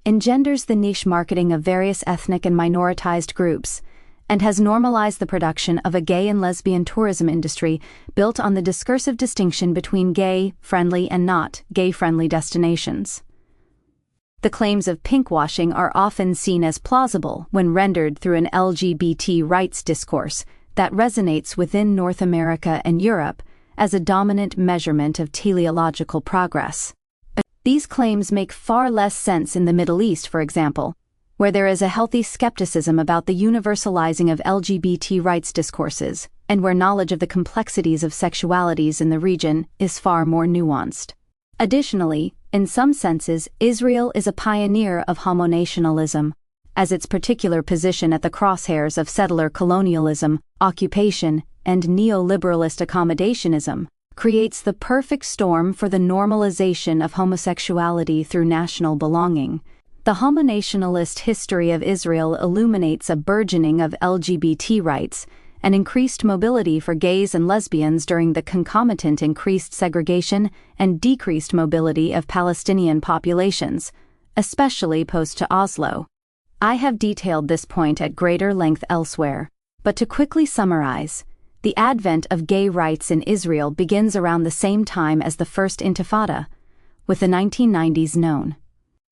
engenders the niche marketing of various ethnic and minoritized groups, and has normalized the production of a gay and lesbian tourism industry built on the discursive distinction between gay-friendly and not gay-friendly destinations. The claims of pinkwashing are often seen as plausible when rendered through an LGBT rights discourse that resonates within North America and Europe as a dominant measurement of teleological progress. These claims make far less sense in the Middle East, for example, where there is a healthy skepticism about the universalizing of LGBT rights discourses, and where knowledge of the complexities of sexualities in the region is far more nuanced. Additionally, in some senses, Israel is a pioneer of homonationalism, as its particular position at the crosshairs of settler colonialism, occupation, and neoliberalist accommodationism creates the perfect storm for the normalization of homosexuality through national belonging. The homonationalist history of Israel illuminates a burgeoning of LGBT rights and increased mobility for gays and lesbians during the concomitant increased segregation and decreased mobility of Palestinian populations, especially post to Oslo. I have detailed this point at greater length elsewhere, but to quickly summarize, the advent of gay rights in Israel begins around the same time as the First Intifada, with the 1990s known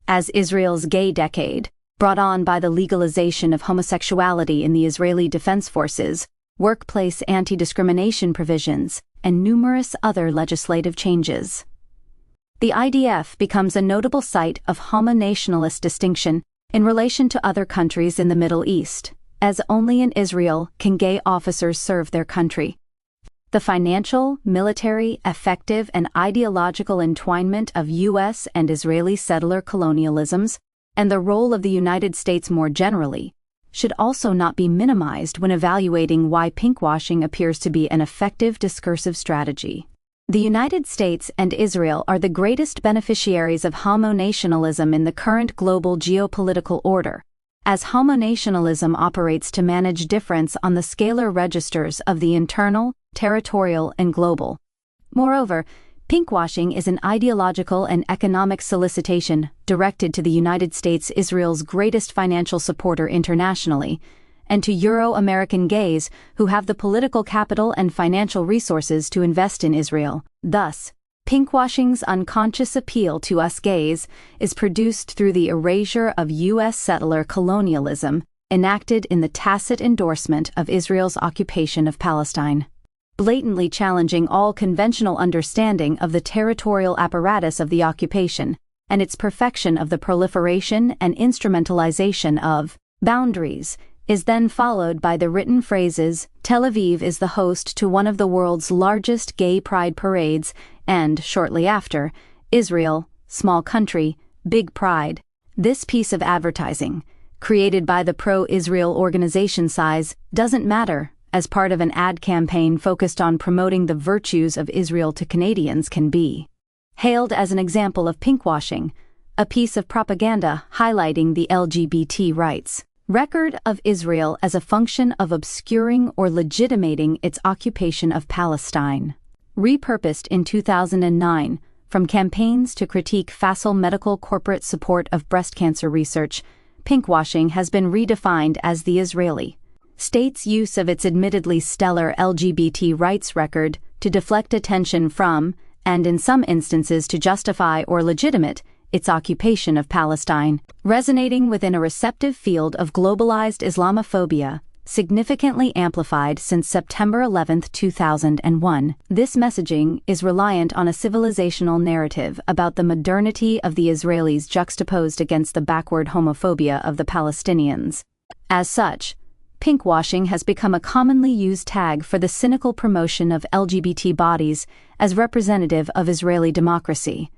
as Israel's Gay Decade, brought on by the legalization of homosexuality in the Israeli Defense Forces, workplace anti-discrimination provisions, and numerous other legislative changes. The IDF becomes a notable site of homonationalist distinction in relation to other countries in the Middle East, as only in Israel can gay officers serve their country. The financial, military, affective, and ideological entwinement of U.S. and Israeli settler colonialisms, and the role of the United States more generally, should also not be minimized when evaluating why pinkwashing appears to be an effective discursive strategy. The United States and Israel are the greatest beneficiaries of homonationalism in the current global geopolitical order, as homonationalism operates to manage difference on the scalar registers of the internal, territorial, and global. Moreover, pinkwashing is an ideological and economic solicitation directed to the United States, Israel's greatest financial supporter internationally, and to Euro-American gays who have the political capital and financial resources to invest in Israel. Thus, pinkwashing's unconscious appeal to us gays is produced through the erasure of U.S. settler colonialism enacted in the tacit endorsement of Israel's occupation of Palestine, blatantly challenging all conventional understanding of the territorial apparatus of the occupation and its perfection of the proliferation and instrumentalization of boundaries, is then followed by the written phrases, "Tel Aviv is the host to one of the world's largest gay pride parades," and, shortly after, "Israel, small country, big pride." This piece of advertising, created by the pro-Israel organization Size, doesn't matter, as part of an ad campaign focused on promoting the virtues of Israel to Canadians, can be hailed as an example of pinkwashing, a piece of propaganda highlighting the LGBT rights record of Israel as a function of obscuring or legitimating its occupation of Palestine. Repurposed in 2009, from campaigns to critique facile medical corporate support of breast cancer research, pinkwashing has been redefined as the Israeli state's use of its admittedly stellar LGBT rights record to deflect attention from, and in some instances to justify or legitimate, its occupation of Palestine, resonating within a receptive field of globalized Islamophobia, significantly amplified since September 11, 2001. This messaging is reliant on a civilizational narrative about the modernity of the Israelis juxtaposed against the backward homophobia of the Palestinians. As such, pinkwashing has become a commonly used tag for the cynical promotion of LGBT bodies as representative of Israeli democracy.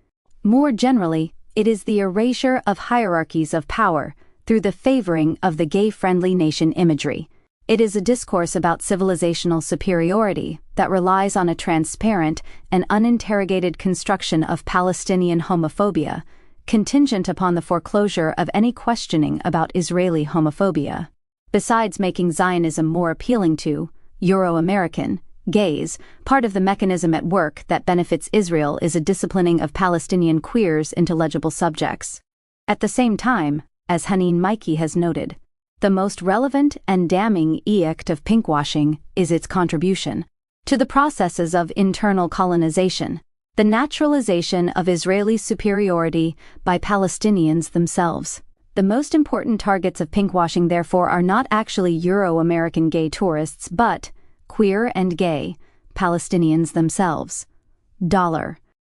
More generally, it is the erasure of hierarchies of power through the favoring of the gay-friendly nation imagery. It is a discourse about civilizational superiority that relies on a transparent and uninterrogated construction of Palestinian homophobia, contingent upon the foreclosure of any questioning about Israeli homophobia. Besides making Zionism more appealing to Euro-American gays, part of the mechanism at work that benefits Israel is a disciplining of Palestinian queers into legible subjects. At the same time, as Haneen Mikey has noted, the most relevant and damning act of pinkwashing is its contribution to the processes of internal colonization, the naturalization of Israeli superiority by Palestinians themselves. The most important targets of pinkwashing, therefore, are not actually Euro-American gay tourists, but queer and gay Palestinians themselves.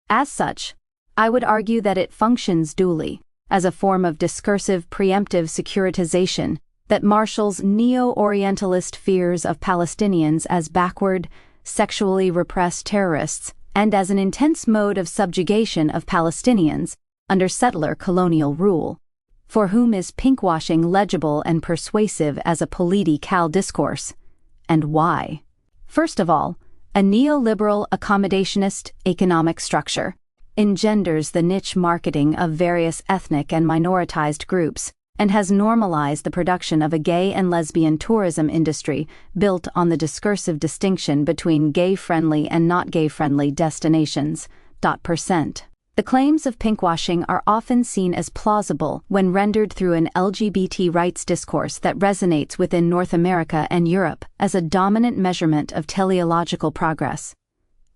As such, I would argue that it functions dually as a form of discursive preemptive securitization that marshals neo-Orientalist fears of Palestinians as backward, sexually repressed terrorists, and as an intense mode of subjugation of Palestinians under settler colonial rule. For whom is pinkwashing legible and persuasive as a political discourse? And why? First of all, a neoliberal accommodationist economic structure engenders the niche marketing of various ethnic and minoritized groups, and has normalized the production of a gay and lesbian tourism industry built on the discursive distinction between gay-friendly and not gay-friendly destinations. The claims of pinkwashing are often seen as plausible when rendered through an LGBT rights discourse that resonates within North America and Europe as a dominant measurement of teleological progress.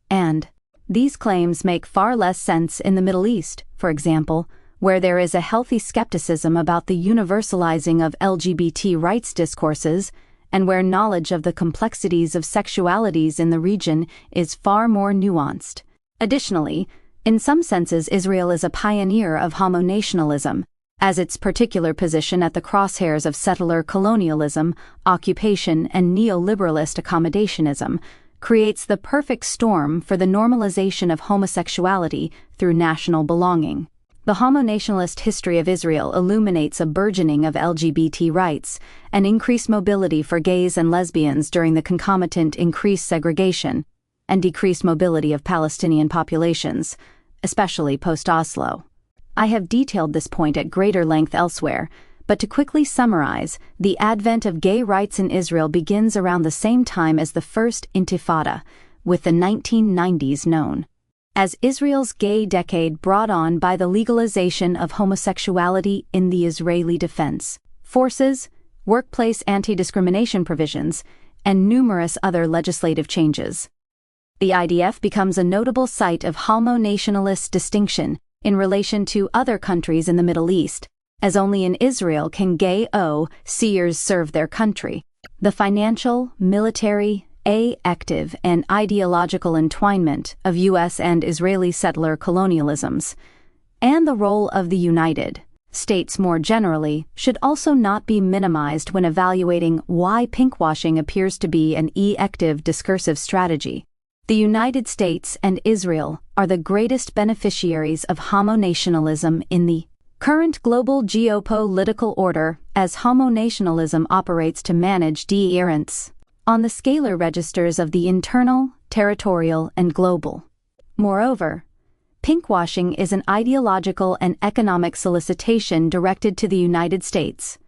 And these claims make far less sense in the Middle East, for example, where there is a healthy skepticism about the universalizing of LGBT rights discourses, and where knowledge of the complexities of sexualities in the region is far more nuanced. Additionally, in some senses, Israel is a pioneer of homonationalism, as its particular position at the crosshairs of settler colonialism, occupation, and neoliberalist accommodationism creates the perfect storm for the normalization of homosexuality through national belonging. The homonationalist history of Israel illuminates a burgeoning of LGBT rights and increased mobility for gays and lesbians during the concomitant increased segregation and decreased mobility of Palestinian populations, especially post-Oslo. I have detailed this point at greater length elsewhere, but to quickly summarize, the advent of gay rights in Israel begins around the same time as the First Intifada, with the 1990s known as Israel's gay decade, brought on by the legalization of homosexuality in the Israeli Defense Forces, workplace anti-discrimination provisions, and numerous other legislative changes. The IDF becomes a notable site of homonationalist distinction in relation to other countries in the Middle East, as only in Israel can gay seers serve their country. The financial, military, active, and ideological entwinement of U.S. and Israeli settler colonialisms, and the role of the United States more generally, should also not be minimized when evaluating why pinkwashing appears to be an active discursive strategy. The United States and Israel are the greatest beneficiaries of homonationalism in the current global geopolitical order, as homonationalism operates to manage deterrence on the scalar registers of the internal, territorial, and global. Moreover, pinkwashing is an ideological and economic solicitation directed to the United States,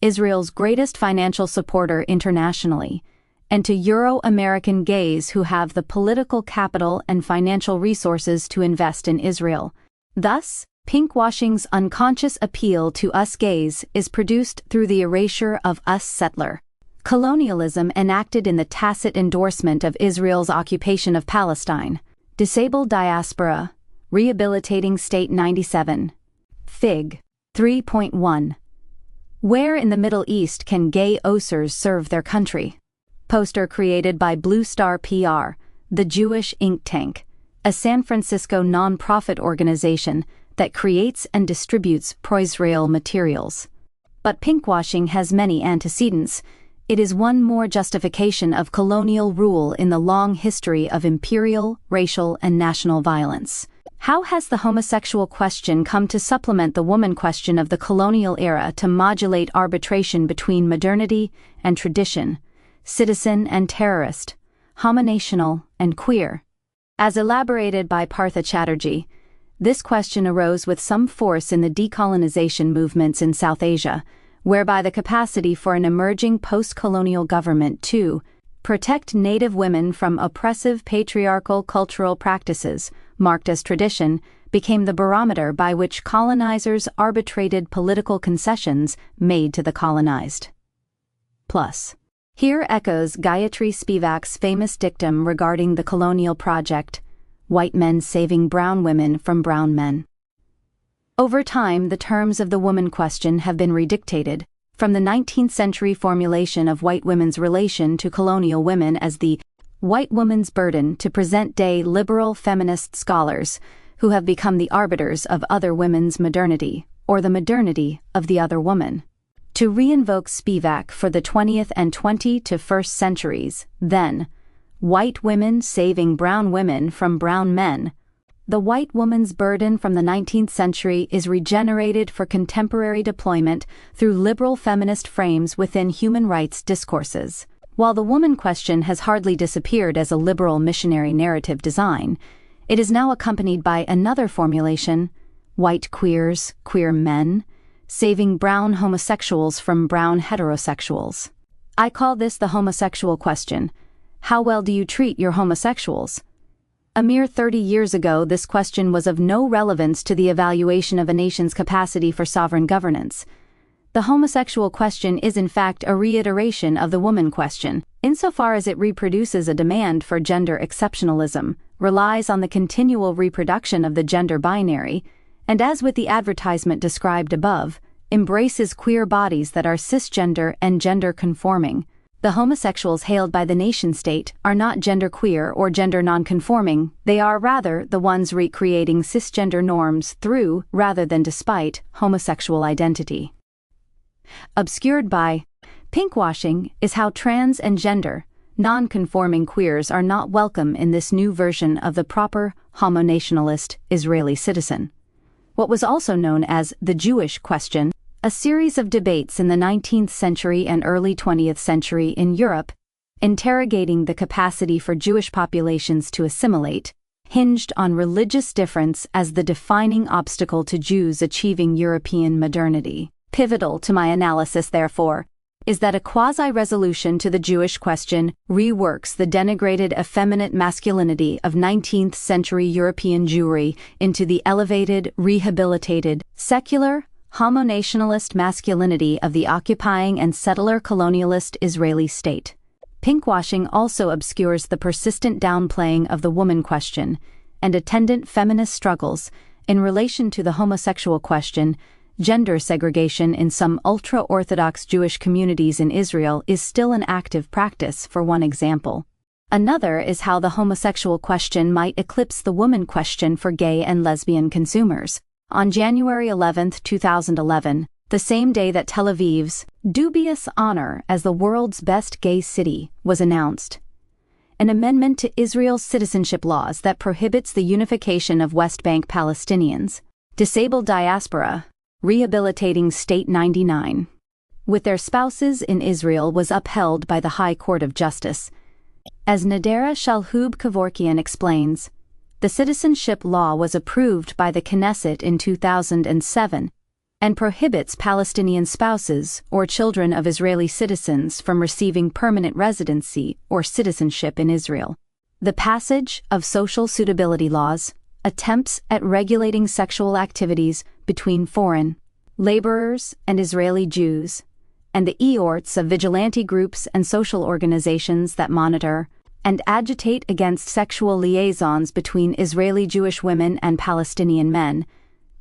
Israel's greatest financial supporter internationally, and to Euro-American gays who have the political capital and financial resources to invest in Israel. Thus, pinkwashing's unconscious appeal to us gays is produced through the erasure of us settler colonialism enacted in the tacit endorsement of Israel's occupation of Palestine. Disabled Diaspora, Rehabilitating State 97. Fig. 3.1. Where in the Middle East can gay osers serve their country? Poster created by Blue Star PR, the Jewish Ink Tank, a San Francisco non-profit organization that creates and distributes pro-Israel materials. But pinkwashing has many antecedents. It is one more justification of colonial rule in the long history of imperial, racial, and national violence. How has the homosexual question come to supplement the woman question of the colonial era to modulate arbitration between modernity and tradition, citizen and terrorist, homonational and queer? As elaborated by Partha Chatterjee, this question arose with some force in the decolonization movements in South Asia, whereby the capacity for an emerging post-colonial government to protect Native women from oppressive patriarchal cultural practices, marked as tradition, became the barometer by which colonizers arbitrated political concessions made to the colonized. Plus, here echoes Gayatri Spivak's famous dictum regarding the colonial project, white men saving brown women from brown men. Over time, the terms of the woman question have been redictated, from the 19th century formulation of white women's relation to colonial women as the white woman's burden to present-day liberal feminist scholars who have become the arbiters of other women's modernity, or the modernity of the other woman. To re-invoke Spivak for the 20th and 21st centuries, then, white women saving brown women from brown men, the white woman's burden from the 19th century is regenerated for contemporary deployment through liberal feminist frames within human rights discourses. While the woman question has hardly disappeared as a liberal missionary narrative design, it is now accompanied by another formulation, white queers, queer men, saving brown homosexuals from brown heterosexuals. I call this the homosexual question. How well do you treat your homosexuals? A mere 30 years ago, this question was of no relevance to the evaluation of a nation's capacity for sovereign governance. The homosexual question is in fact a reiteration of the woman question, insofar as it reproduces a demand for gender exceptionalism, relies on the continual reproduction of the gender binary, and as with the advertisement described above, embraces queer bodies that are cisgender and gender-conforming. The homosexuals hailed by the nation-state are not genderqueer or gender non-conforming, they are rather the ones recreating cisgender norms through, rather than despite, homosexual identity. Obscured by pinkwashing is how trans and gender, non-conforming queers are not welcome in this new version of the proper, homo-nationalist Israeli citizen. What was also known as the Jewish question, a series of debates in the 19th century and early 20th century in Europe, interrogating the capacity for Jewish populations to assimilate, hinged on religious difference as the defining obstacle to Jews achieving European modernity. Pivotal to my analysis, therefore, is that a quasi-resolution to the Jewish question reworks the denigrated effeminate masculinity of 19th century European Jewry into the elevated, rehabilitated, secular, homo-nationalist masculinity of the occupying and settler colonialist Israeli state. Pinkwashing also obscures the persistent downplaying of the woman question and attendant feminist struggles in relation to the homosexual question. Gender segregation in some ultra-Orthodox Jewish communities in Israel is still an active practice, for one example. Another is how the homosexual question might eclipse the woman question for gay and lesbian consumers. On January 11, 2011, the same day that Tel Aviv's dubious honor as the world's best gay city was announced, an amendment to Israel's citizenship laws that prohibits the unification of West Bank Palestinians, disabled Diaspora, Rehabilitating State 99, with their spouses in Israel was upheld by the High Court of Justice. As Nadera Shalhub-Kevorkian explains, the citizenship law was approved by the Knesset in 2007 and prohibits Palestinian spouses or children of Israeli citizens from receiving permanent residency or citizenship in Israel. The passage of social suitability laws, attempts at regulating sexual activities between foreign laborers and Israeli Jews, and the eorts of vigilante groups and social organizations that monitor and agitate against sexual liaisons between Israeli Jewish women and Palestinian men.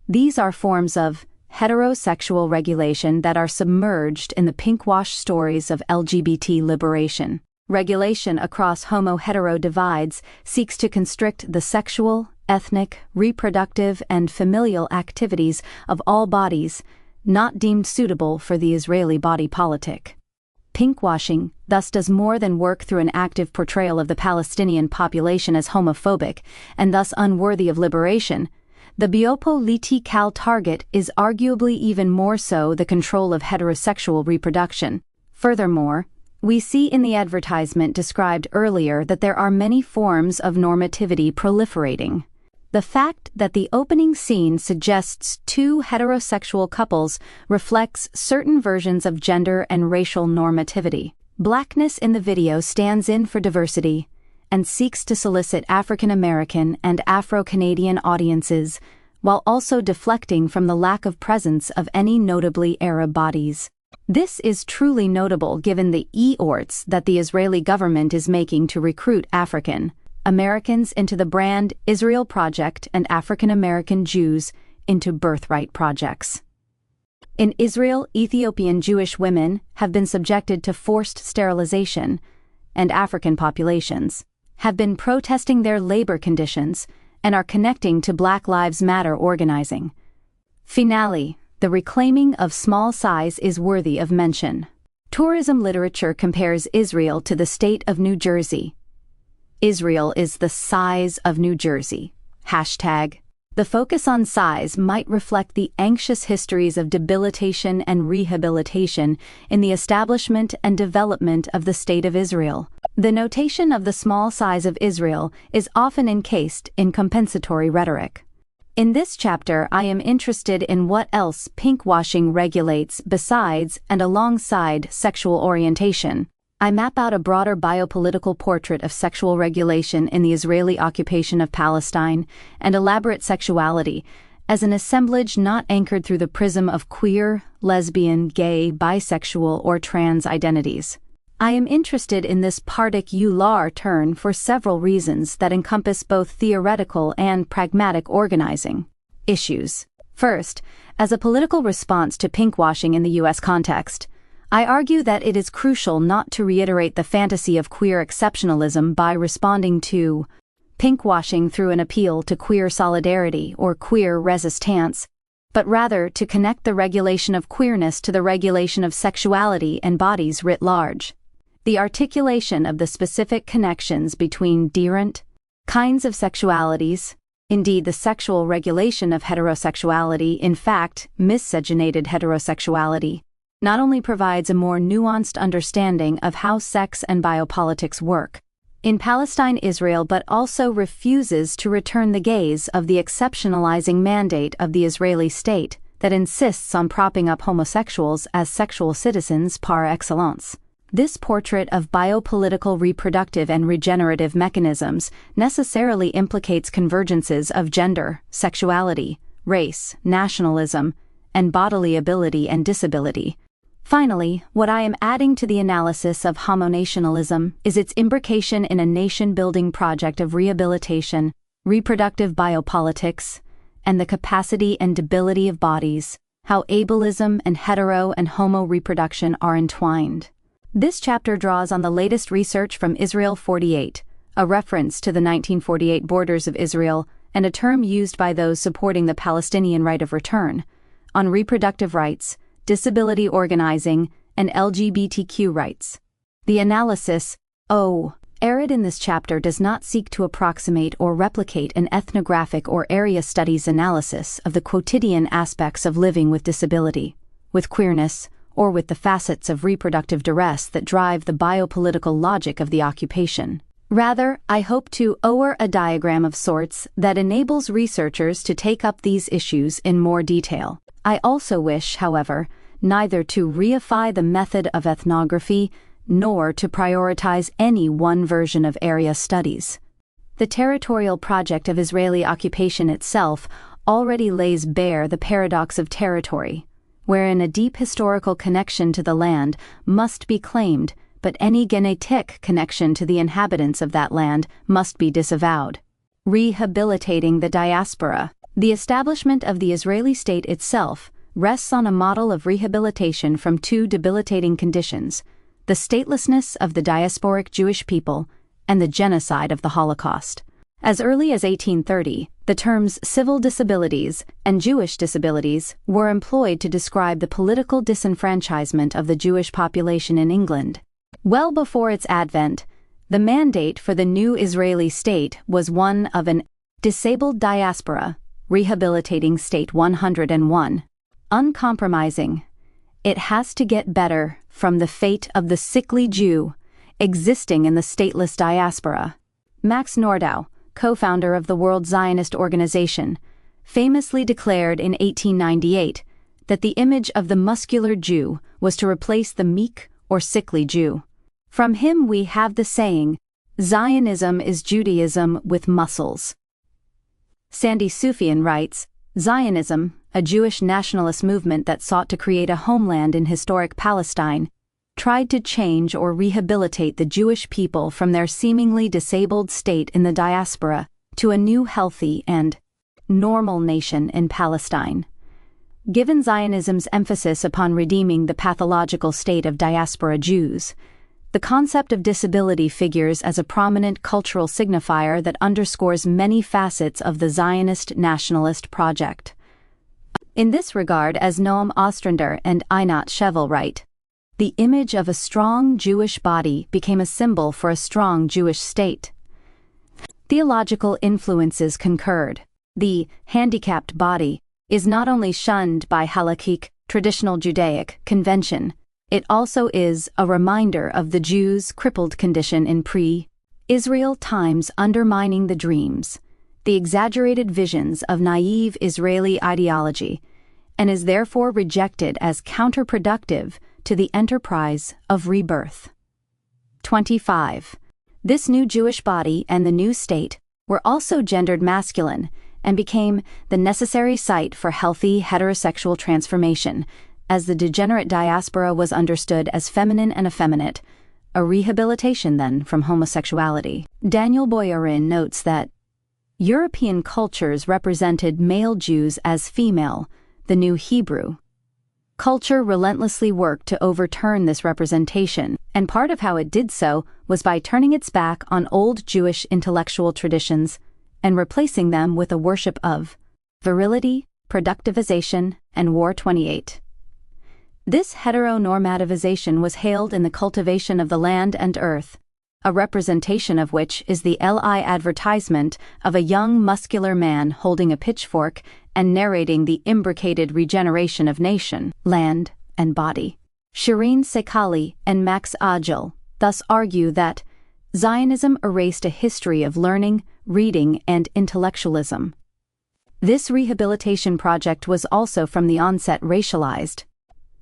These are forms of heterosexual regulation that are submerged in the pinkwash stories of LGBT liberation. Regulation across homo-hetero divides seeks to constrict the sexual, ethnic, reproductive, and familial activities of all bodies not deemed suitable for the Israeli body politic. Pinkwashing thus does more than work through an active portrayal of the Palestinian population as homophobic and thus unworthy of liberation. The biopolitical target is arguably even more so the control of heterosexual reproduction. Furthermore, we see in the advertisement described earlier that there are many forms of normativity proliferating. The fact that the opening scene suggests two heterosexual couples reflects certain versions of gender and racial normativity. Blackness in the video stands in for diversity and seeks to solicit African American and Afro-Canadian audiences while also deflecting from the lack of presence of any notably Arab bodies. This is truly notable given the efforts that the Israeli government is making to recruit African Americans into the Brand Israel Project and African American Jews into birthright projects. In Israel, Ethiopian Jewish women have been subjected to forced sterilization, and African populations have been protesting their labor conditions and are connecting to Black Lives Matter organizing. Finale, the reclaiming of small size is worthy of mention. Tourism literature compares Israel to the state of New Jersey. Israel is the size of New Jersey. Hashtag. The focus on size might reflect the anxious histories of debilitation and rehabilitation in the establishment and development of the State of Israel. The notation of the small size of Israel is often encased in compensatory rhetoric. In this chapter, I am interested in what else pinkwashing regulates besides and alongside sexual orientation. I map out a broader biopolitical portrait of sexual regulation in the Israeli occupation of Palestine and elaborate sexuality as an assemblage not anchored through the prism of queer, lesbian, gay, bisexual, or trans identities. I am interested in this particular turn for several reasons that encompass both theoretical and pragmatic organizing issues. First, as a political response to pinkwashing in the U.S. context, I argue that it is crucial not to reiterate the fantasy of queer exceptionalism by responding to pinkwashing through an appeal to queer solidarity or queer resistance, but rather to connect the regulation of queerness to the regulation of sexuality and bodies writ large. The articulation of the specific connections between different kinds of sexualities, indeed the sexual regulation of heterosexuality, in fact, miscegenated heterosexuality, not only provides a more nuanced understanding of how sex and biopolitics work in Palestine, Israel, but also refuses to return the gaze of the exceptionalizing mandate of the Israeli state that insists on propping up homosexuals as sexual citizens par excellence. This portrait of biopolitical reproductive and regenerative mechanisms necessarily implicates convergences of gender, sexuality, race, nationalism, and bodily ability and disability. Finally, what I am adding to the analysis of homonationalism is its imbrication in a nation-building project of rehabilitation, reproductive biopolitics, and the capacity and debility of bodies, how ableism and hetero and homo reproduction are entwined. This chapter draws on the latest research from Israel 48, a reference to the 1948 borders of Israel and a term used by those supporting the Palestinian right of return, on reproductive rights, disability organizing, and LGBTQ rights. The analysis, arid in this chapter does not seek to approximate or replicate an ethnographic or area studies analysis of the quotidian aspects of living with disability, with queerness, or with the facets of reproductive duress that drive the biopolitical logic of the occupation. Rather, I hope to ower a diagram of sorts that enables researchers to take up these issues in more detail. I also wish, however, neither to reify the method of ethnography nor to prioritize any one version of area studies. The territorial project of Israeli occupation itself already lays bare the paradox of territory, wherein a deep historical connection to the land must be claimed, but any genetic connection to the inhabitants of that land must be disavowed. Rehabilitating the diaspora. The establishment of the Israeli state itself rests on a model of rehabilitation from two debilitating conditions: the statelessness of the diasporic Jewish people and the genocide of the Holocaust. As early as 1830, the terms civil disabilities and Jewish disabilities were employed to describe the political disenfranchisement of the Jewish population in England. Well before its advent, the mandate for the new Israeli state was one of an disabled diaspora, Rehabilitating State 101. Uncompromising. It has to get better from the fate of the sickly Jew existing in the stateless diaspora. Max Nordau, co-founder of the World Zionist Organization, famously declared in 1898 that the image of the muscular Jew was to replace the meek or sickly Jew. From him we have the saying, "Zionism is Judaism with muscles." Sandy Sufyan writes, Zionism, a Jewish nationalist movement that sought to create a homeland in historic Palestine, tried to change or rehabilitate the Jewish people from their seemingly disabled state in the diaspora to a new healthy and normal nation in Palestine. Given Zionism's emphasis upon redeeming the pathological state of diaspora Jews, the concept of disability figures as a prominent cultural signifier that underscores many facets of the Zionist nationalist project. In this regard, as Noam Ostrander and Einat Shevel write, the image of a strong Jewish body became a symbol for a strong Jewish state. Theological influences concurred. The handicapped body is not only shunned by halakhic, traditional Judaic, convention, it also is a reminder of the Jews' crippled condition in pre-Israel times, undermining the dreams, the exaggerated visions of naive Israeli ideology, and is therefore rejected as counterproductive to the enterprise of rebirth. 25. This new Jewish body and the new state were also gendered masculine and became the necessary site for healthy heterosexual transformation, as the degenerate diaspora was understood as feminine and effeminate, a rehabilitation then from homosexuality. Daniel Boyarin notes that European cultures represented male Jews as female, the new Hebrew. Culture relentlessly worked to overturn this representation, and part of how it did so was by turning its back on old Jewish intellectual traditions and replacing them with a worship of virility, productivization, and war. 28. This heteronormativization was hailed in the cultivation of the land and earth, a representation of which is the LI advertisement of a young muscular man holding a pitchfork and narrating the imbricated regeneration of nation, land, and body. Shireen Sekali and Max Agil thus argue that Zionism erased a history of learning, reading, and intellectualism. This rehabilitation project was also from the onset racialized,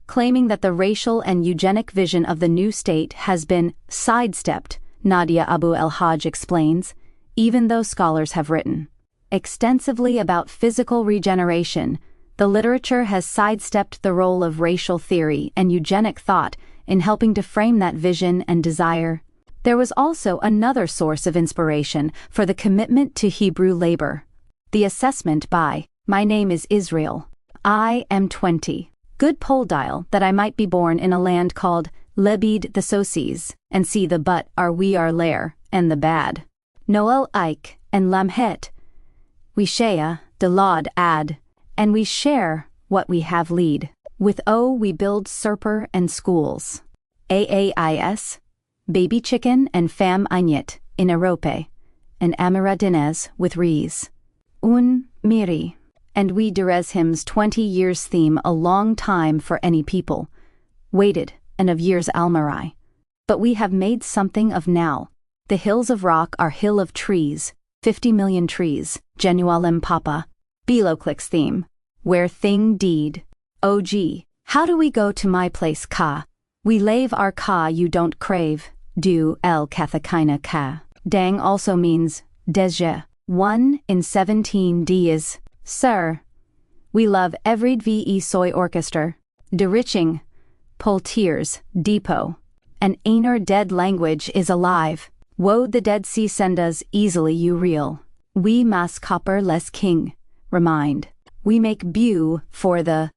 claiming that the racial and eugenic vision of the new state has been sidestepped, Nadia Abu El-Hajj explains, even though scholars have written extensively about physical regeneration. The literature has sidestepped the role of racial theory and eugenic thought in helping to frame that vision and desire. There was also another source of inspiration for the commitment to Hebrew labor. The assessment by My Name is Israel. I am 20. Good pole dial that I might be born in a land called Lebed the Sosis, and see the but are we are lair, and the bad. Noel Ike and Lamhet. We shea, de laud ad, and we share what we have lead. With O we build serper and schools. AAIS, baby chicken and fam agnet, in Erope, and Amiradinez with Rees. Un miri. And we Derez hymns 20 years theme a long time for any people, waited and of years Almarai. But we have made something of now. The hills of rock are hill of trees, 50 million trees, Genualem Papa, Beloclicks theme, where thing deed. OG, how do we go to my place ka? We lave our ka you don't crave, do el kathakina ka. Dang also means deja, 1 in 17 D is. Sir, we love every VE soy orchestra, de riching, poltiers, depot, and einer dead language is alive, woe the Dead Sea send us easily you real, we mas copper less king, remind, we make bew for the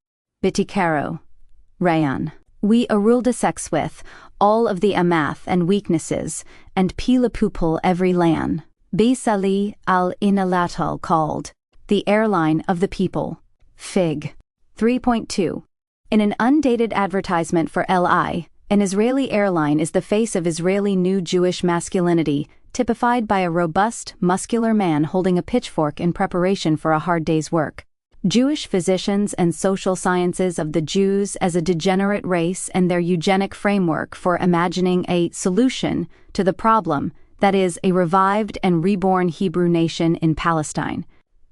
bitikaro, rayon, we arulda sex with, all of the amath and weaknesses, and pilapupul every lan, Bisali al-inalatal called, the airline of the people. Fig. 3.2. In an undated advertisement for LI, an Israeli airline is the face of Israeli new Jewish masculinity, typified by a robust, muscular man holding a pitchfork in preparation for a hard day's work. Jewish physicians and social sciences of the Jews as a degenerate race and their eugenic framework for imagining a solution to the problem, that is, a revived and reborn Hebrew nation in Palestine.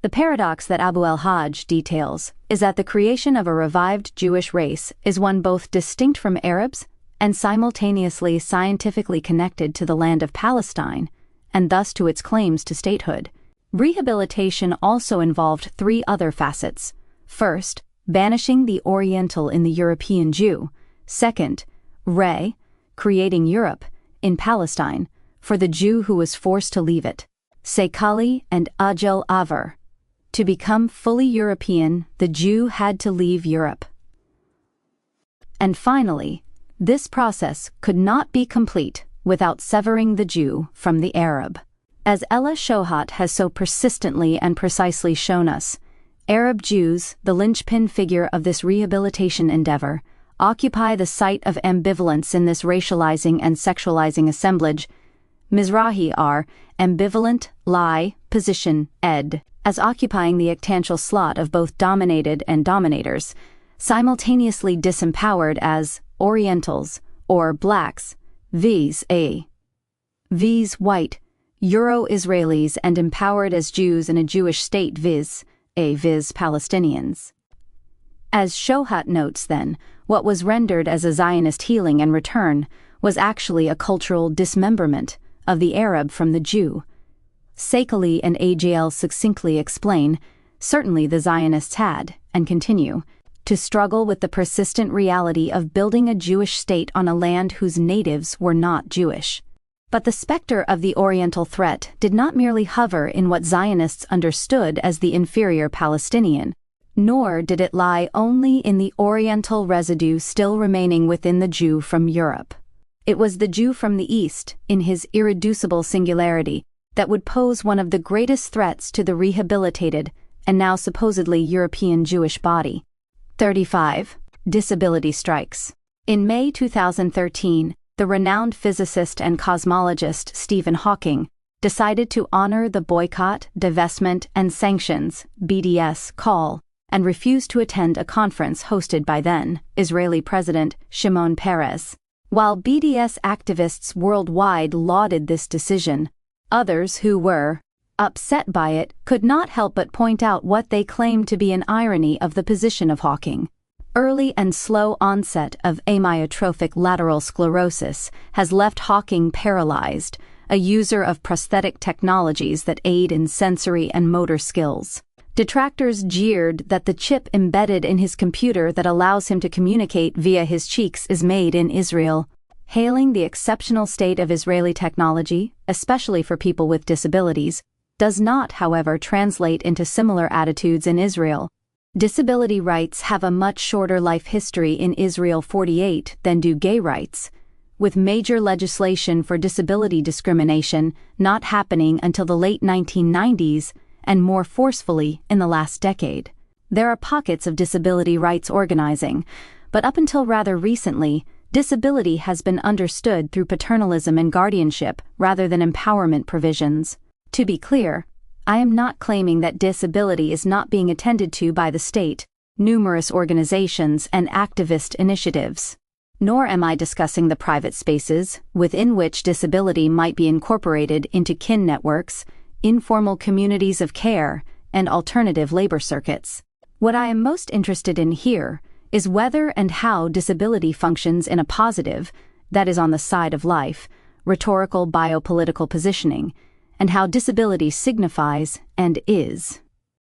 The paradox that Abu el-Hajj details is that the creation of a revived Jewish race is one both distinct from Arabs and simultaneously scientifically connected to the land of Palestine, and thus to its claims to statehood. Rehabilitation also involved three other facets. First, banishing the Oriental in the European Jew. Second, creating Europe, in Palestine, for the Jew who was forced to leave it. Sekali and Ajel Avar. To become fully European, the Jew had to leave Europe. And finally, this process could not be complete without severing the Jew from the Arab. As Ella Shohat has so persistently and precisely shown us, Arab Jews, the linchpin figure of this rehabilitation endeavor, occupy the site of ambivalence in this racializing and sexualizing assemblage. Mizrahi are ambivalent, position, as occupying the actantial slot of both dominated and dominators, simultaneously disempowered as Orientals, or blacks, viz. White, Euro-Israelis, and empowered as Jews in a Jewish state viz. Palestinians. As Shohat notes then, what was rendered as a Zionist healing and return was actually a cultural dismemberment of the Arab from the Jew. Sekali and AJL succinctly explain, certainly the Zionists had, and continue, to struggle with the persistent reality of building a Jewish state on a land whose natives were not Jewish. But the specter of the Oriental threat did not merely hover in what Zionists understood as the inferior Palestinian, nor did it lie only in the Oriental residue still remaining within the Jew from Europe. It was the Jew from the East, in his irreducible singularity, that would pose one of the greatest threats to the rehabilitated and now supposedly European Jewish body. 35. Disability strikes. In May 2013, the renowned physicist and cosmologist Stephen Hawking decided to honor the Boycott, Divestment, and Sanctions (BDS) call and refused to attend a conference hosted by then Israeli President Shimon Peres. While BDS activists worldwide lauded this decision, others who were upset by it could not help but point out what they claimed to be an irony of the position of Hawking. Early and slow onset of amyotrophic lateral sclerosis has left Hawking paralyzed, a user of prosthetic technologies that aid in sensory and motor skills. Detractors jeered that the chip embedded in his computer that allows him to communicate via his cheeks is made in Israel. Hailing the exceptional state of Israeli technology, especially for people with disabilities, does not, however, translate into similar attitudes in Israel. Disability rights have a much shorter life history in Israel 48 than do gay rights, with major legislation for disability discrimination not happening until the late 1990s and more forcefully in the last decade. There are pockets of disability rights organizing, but up until rather recently, disability has been understood through paternalism and guardianship rather than empowerment provisions. To be clear, I am not claiming that disability is not being attended to by the state, numerous organizations, and activist initiatives. Nor am I discussing the private spaces within which disability might be incorporated into kin networks, informal communities of care, and alternative labor circuits. What I am most interested in here is whether and how disability functions in a positive, that is on the side of life, rhetorical biopolitical positioning, and how disability signifies and is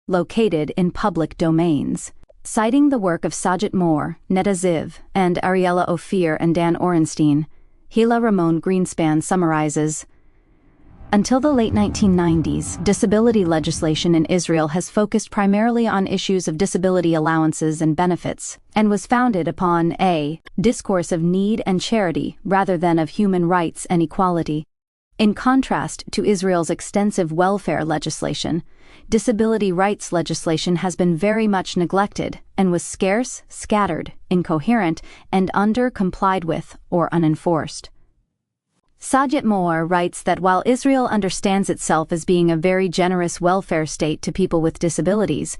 located in public domains. Citing the work of Sajid Moore, Netta Ziv, and Ariella Ophir and Dan Orenstein, Hila Ramon Greenspan summarizes, until the late 1990s, disability legislation in Israel has focused primarily on issues of disability allowances and benefits, and was founded upon a discourse of need and charity rather than of human rights and equality. In contrast to Israel's extensive welfare legislation, disability rights legislation has been very much neglected and was scarce, scattered, incoherent, and under-complied with or unenforced. Sajid Moore writes that while Israel understands itself as being a very generous welfare state to people with disabilities,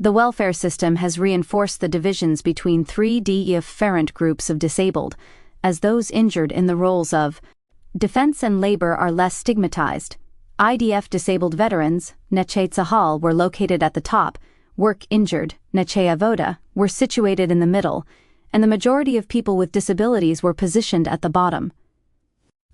the welfare system has reinforced the divisions between three different groups of disabled, as those injured in the roles of defense and labor are less stigmatized. IDF disabled veterans, Neche Tzahal, were located at the top, work injured, Neche Avoda, were situated in the middle, and the majority of people with disabilities were positioned at the bottom.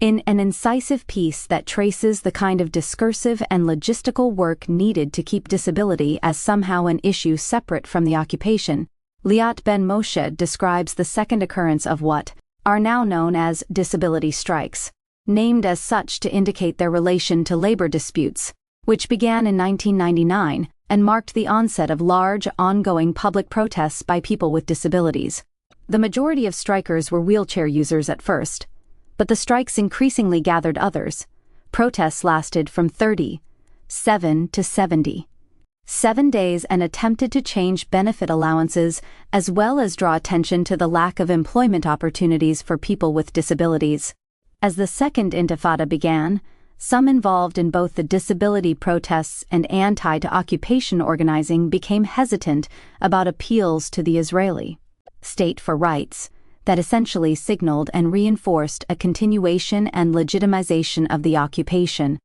In an incisive piece that traces the kind of discursive and logistical work needed to keep disability as somehow an issue separate from the occupation, Liat Ben Moshe describes the second occurrence of what are now known as disability strikes, named as such to indicate their relation to labor disputes, which began in 1999 and marked the onset of large, ongoing public protests by people with disabilities. The majority of strikers were wheelchair users at first, but the strikes increasingly gathered others. Protests lasted from 37 to 77 days and attempted to change benefit allowances as well as draw attention to the lack of employment opportunities for people with disabilities. As the Second Intifada began, some involved in both the disability protests and anti-occupation organizing became hesitant about appeals to the Israeli state for rights that essentially signaled and reinforced a continuation and legitimization of the occupation,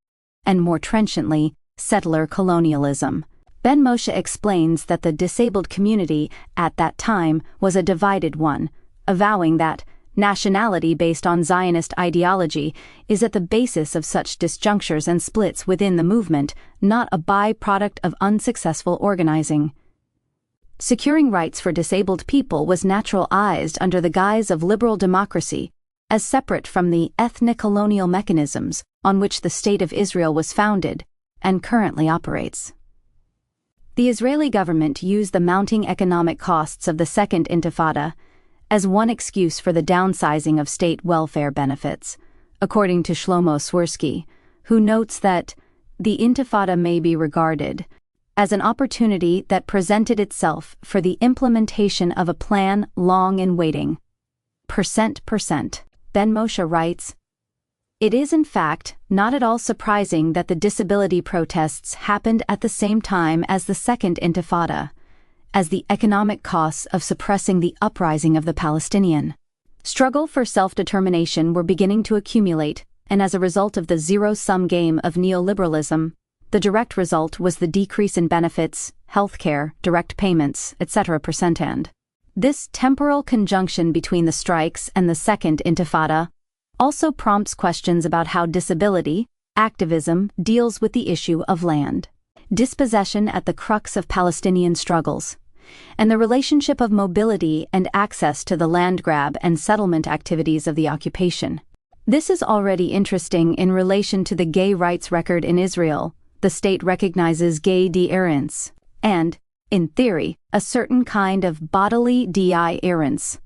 and more trenchantly, settler colonialism. Ben Moshe explains that the disabled community at that time was a divided one, avowing that nationality based on Zionist ideology is at the basis of such disjunctures and splits within the movement, not a byproduct of unsuccessful organizing. Securing rights for disabled people was naturalized under the guise of liberal democracy, as separate from the ethnic colonial mechanisms on which the State of Israel was founded and currently operates. The Israeli government used the mounting economic costs of the Second Intifada as one excuse for the downsizing of state welfare benefits, according to Shlomo Swirsky, who notes that the Intifada may be regarded as an opportunity that presented itself for the implementation of a plan long in waiting. Ben Moshe writes, "It is in fact not at all surprising that the disability protests happened at the same time as the Second Intifada, as the economic costs of suppressing the uprising of the Palestinian struggle for self-determination were beginning to accumulate, and as a result of the zero-sum game of neoliberalism, the direct result was the decrease in benefits, healthcare, direct payments, etc. %. This temporal conjunction between the strikes and the Second Intifada also prompts questions about how disability activism deals with the issue of land dispossession at the crux of Palestinian struggles, and the relationship of mobility and access to the land grab and settlement activities of the occupation. This is already interesting in relation to the gay rights record in Israel. The state recognizes gay adherence and, in theory, a certain kind of bodily adherence.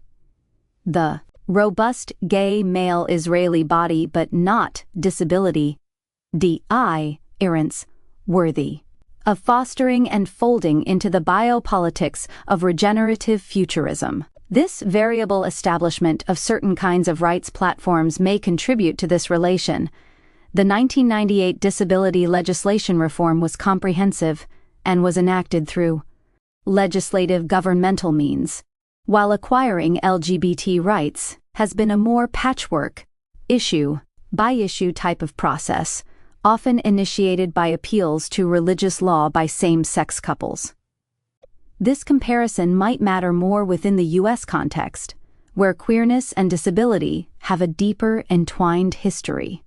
The robust gay male Israeli body but not disability adherence worthy of fostering and folding into the biopolitics of regenerative futurism. This variable establishment of certain kinds of rights platforms may contribute to this relation. The 1998 disability legislation reform was comprehensive and was enacted through legislative governmental means, while acquiring LGBT rights has been a more patchwork, issue-by-issue type of process, often initiated by appeals to religious law by same-sex couples. This comparison might matter more within the U.S. context, where queerness and disability have a deeper entwined history.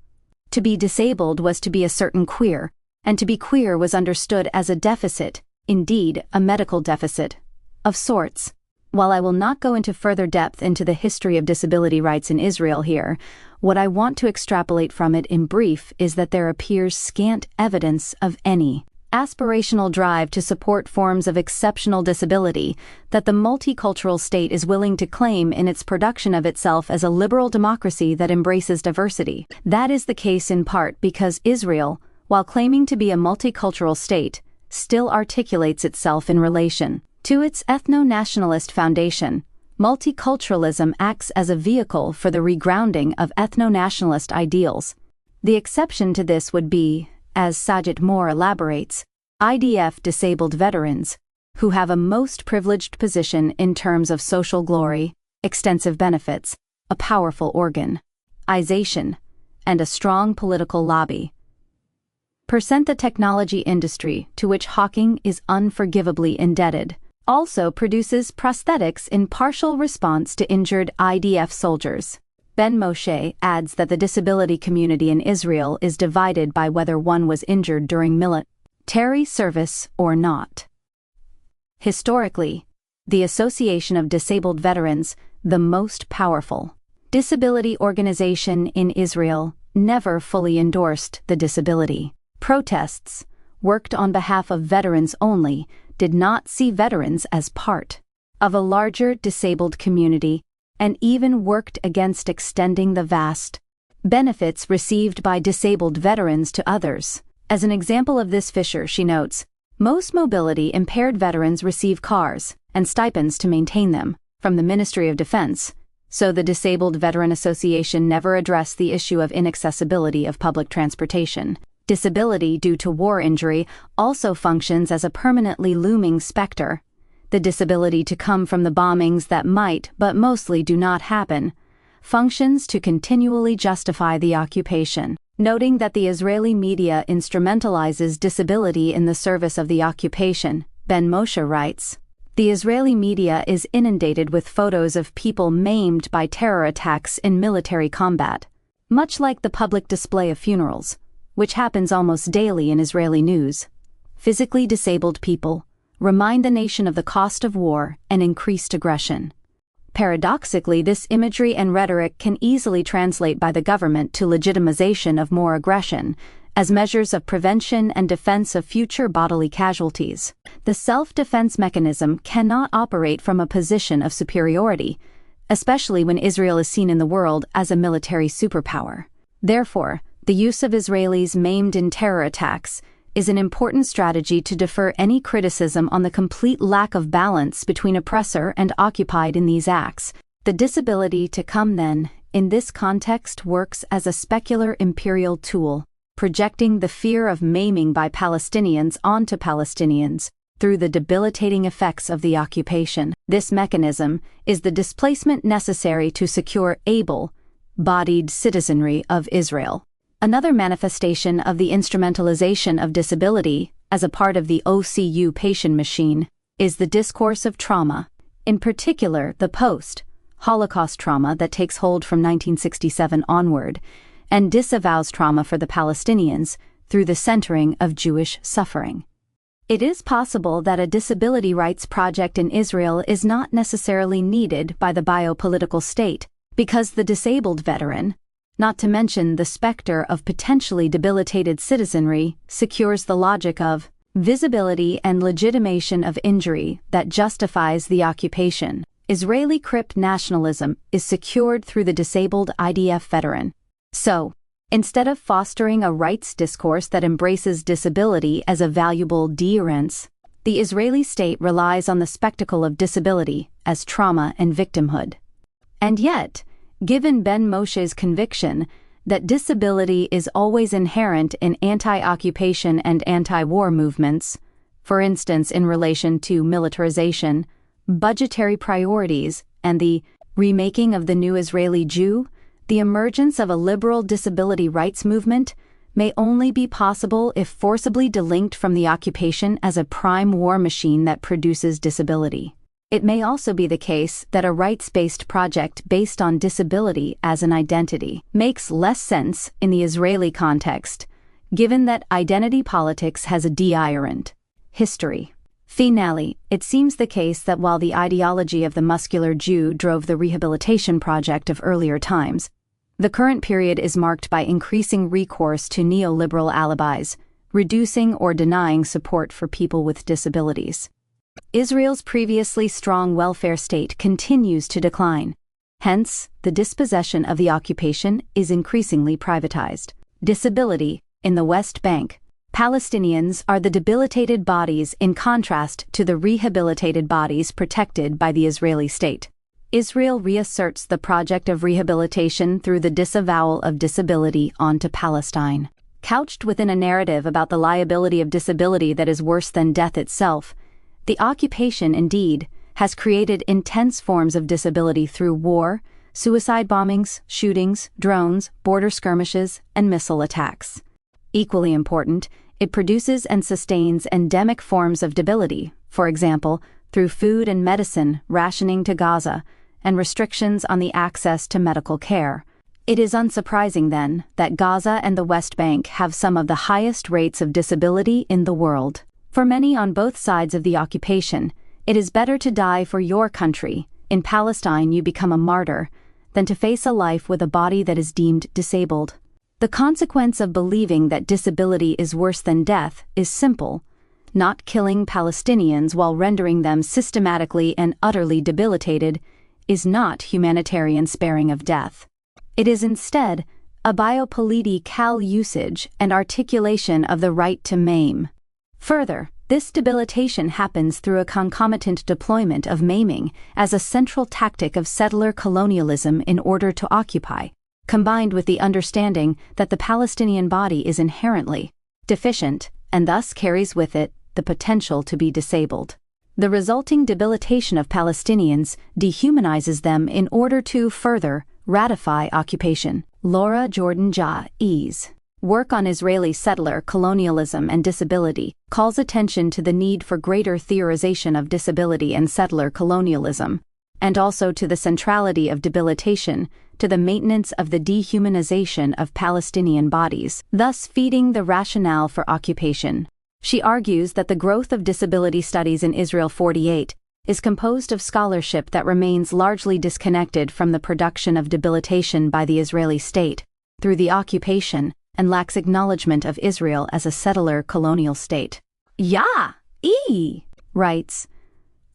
To be disabled was to be a certain queer, and to be queer was understood as a deficit, indeed a medical deficit, of sorts. While I will not go into further depth into the history of disability rights in Israel here, what I want to extrapolate from it in brief is that there appears scant evidence of any aspirational drive to support forms of exceptional disability that the multicultural state is willing to claim in its production of itself as a liberal democracy that embraces diversity. That is the case in part because Israel, while claiming to be a multicultural state, still articulates itself in relation to its ethno-nationalist foundation. Multiculturalism acts as a vehicle for the regrounding of ethno-nationalist ideals. The exception to this would be, as Sajid Moore elaborates, IDF disabled veterans, who have a most privileged position in terms of social glory, extensive benefits, a powerful organization, and a strong political lobby. The technology industry, to which Hawking is unforgivably indebted, also produces prosthetics in partial response to injured IDF soldiers. Ben Moshe adds that the disability community in Israel is divided by whether one was injured during military service or not. Historically, the Association of Disabled Veterans, the most powerful disability organization in Israel, never fully endorsed the disability. Protests, worked on behalf of veterans only, did not see veterans as part of a larger disabled community, and even worked against extending the vast benefits received by disabled veterans to others. As an example of this fissure, she notes, most mobility-impaired veterans receive cars and stipends to maintain them from the Ministry of Defense, so the Disabled Veteran Association never addressed the issue of inaccessibility of public transportation. Disability due to war injury also functions as a permanently looming specter. The disability to come from the bombings that might, but mostly do not happen, functions to continually justify the occupation. Noting that the Israeli media instrumentalizes disability in the service of the occupation, Ben Moshe writes, the Israeli media is inundated with photos of people maimed by terror attacks in military combat, much like the public display of funerals, which happens almost daily in Israeli news. Physically disabled people remind the nation of the cost of war and increased aggression. Paradoxically, this imagery and rhetoric can easily translate by the government to legitimization of more aggression, as measures of prevention and defense of future bodily casualties. The self-defense mechanism cannot operate from a position of superiority, especially when Israel is seen in the world as a military superpower. Therefore, the use of Israelis maimed in terror attacks is an important strategy to defer any criticism on the complete lack of balance between oppressor and occupied in these acts. The disability to come then, in this context, works as a specular imperial tool, projecting the fear of maiming by Palestinians onto Palestinians through the debilitating effects of the occupation. This mechanism is the displacement necessary to secure able-bodied citizenry of Israel. Another manifestation of the instrumentalization of disability as a part of the occupation machine is the discourse of trauma, in particular the post-Holocaust trauma that takes hold from 1967 onward, and disavows trauma for the Palestinians through the centering of Jewish suffering. It is possible that a disability rights project in Israel is not necessarily needed by the biopolitical state, because the disabled veteran, not to mention the specter of potentially debilitated citizenry, secures the logic of visibility and legitimation of injury that justifies the occupation. Israeli crypt nationalism is secured through the disabled IDF veteran. So, instead of fostering a rights discourse that embraces disability as a valuable deterrence, the Israeli state relies on the spectacle of disability as trauma and victimhood. And yet, given Ben Moshe's conviction that disability is always inherent in anti-occupation and anti-war movements, for instance in relation to militarization, budgetary priorities, and the remaking of the new Israeli Jew, the emergence of a liberal disability rights movement may only be possible if forcibly delinked from the occupation as a prime war machine that produces disability. It may also be the case that a rights-based project based on disability as an identity makes less sense in the Israeli context, given that identity politics has a diarrhent history. Finally, it seems the case that while the ideology of the muscular Jew drove the rehabilitation project of earlier times, the current period is marked by increasing recourse to neoliberal alibis, reducing or denying support for people with disabilities. Israel's previously strong welfare state continues to decline. Hence, the dispossession of the occupation is increasingly privatized. Disability in the West Bank. Palestinians are the debilitated bodies in contrast to the rehabilitated bodies protected by the Israeli state. Israel reasserts the project of rehabilitation through the disavowal of disability onto Palestine. Couched within a narrative about the liability of disability that is worse than death itself, the occupation, indeed, has created intense forms of disability through war, suicide bombings, shootings, drones, border skirmishes, and missile attacks. Equally important, it produces and sustains endemic forms of debility, for example, through food and medicine rationing to Gaza, and restrictions on the access to medical care. It is unsurprising, then, that Gaza and the West Bank have some of the highest rates of disability in the world. For many on both sides of the occupation, it is better to die for your country. In Palestine, you become a martyr, than to face a life with a body that is deemed disabled. The consequence of believing that disability is worse than death is simple: not killing Palestinians while rendering them systematically and utterly debilitated is not humanitarian sparing of death. It is instead a biopolitical usage and articulation of the right to maim. Further, this debilitation happens through a concomitant deployment of maiming as a central tactic of settler colonialism in order to occupy, combined with the understanding that the Palestinian body is inherently deficient and thus carries with it the potential to be disabled. The resulting debilitation of Palestinians dehumanizes them in order to further ratify occupation. Laura Jordan Ja's work on Israeli settler colonialism and disability calls attention to the need for greater theorization of disability and settler colonialism, and also to the centrality of debilitation to the maintenance of the dehumanization of Palestinian bodies, thus feeding the rationale for occupation. She argues that the growth of disability studies in Israel 48 is composed of scholarship that remains largely disconnected from the production of debilitation by the Israeli state through the occupation, and lacks acknowledgement of Israel as a settler colonial state. Writes,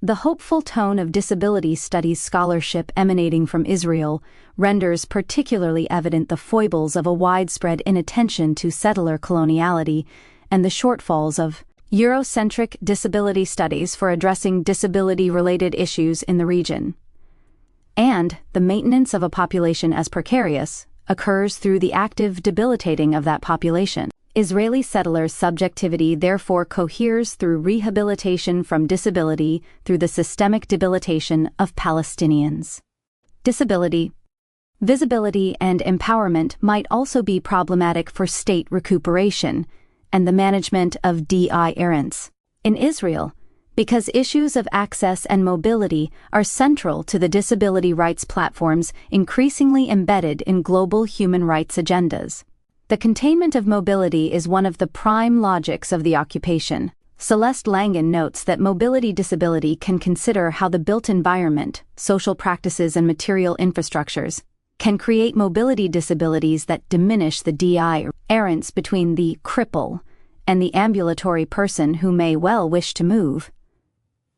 the hopeful tone of disability studies scholarship emanating from Israel renders particularly evident the foibles of a widespread inattention to settler coloniality and the shortfalls of Eurocentric disability studies for addressing disability-related issues in the region. And the maintenance of a population as precarious occurs through the active debilitating of that population. Israeli settlers' subjectivity therefore coheres through rehabilitation from disability through the systemic debilitation of Palestinians. Disability, visibility, and empowerment might also be problematic for state recuperation and the management of errants in Israel, because issues of access and mobility are central to the disability rights platforms increasingly embedded in global human rights agendas. The containment of mobility is one of the prime logics of the occupation. Celeste Langen notes that mobility disability can consider how the built environment, social practices, and material infrastructures can create mobility disabilities that diminish the errance between the cripple and the ambulatory person who may well wish to move.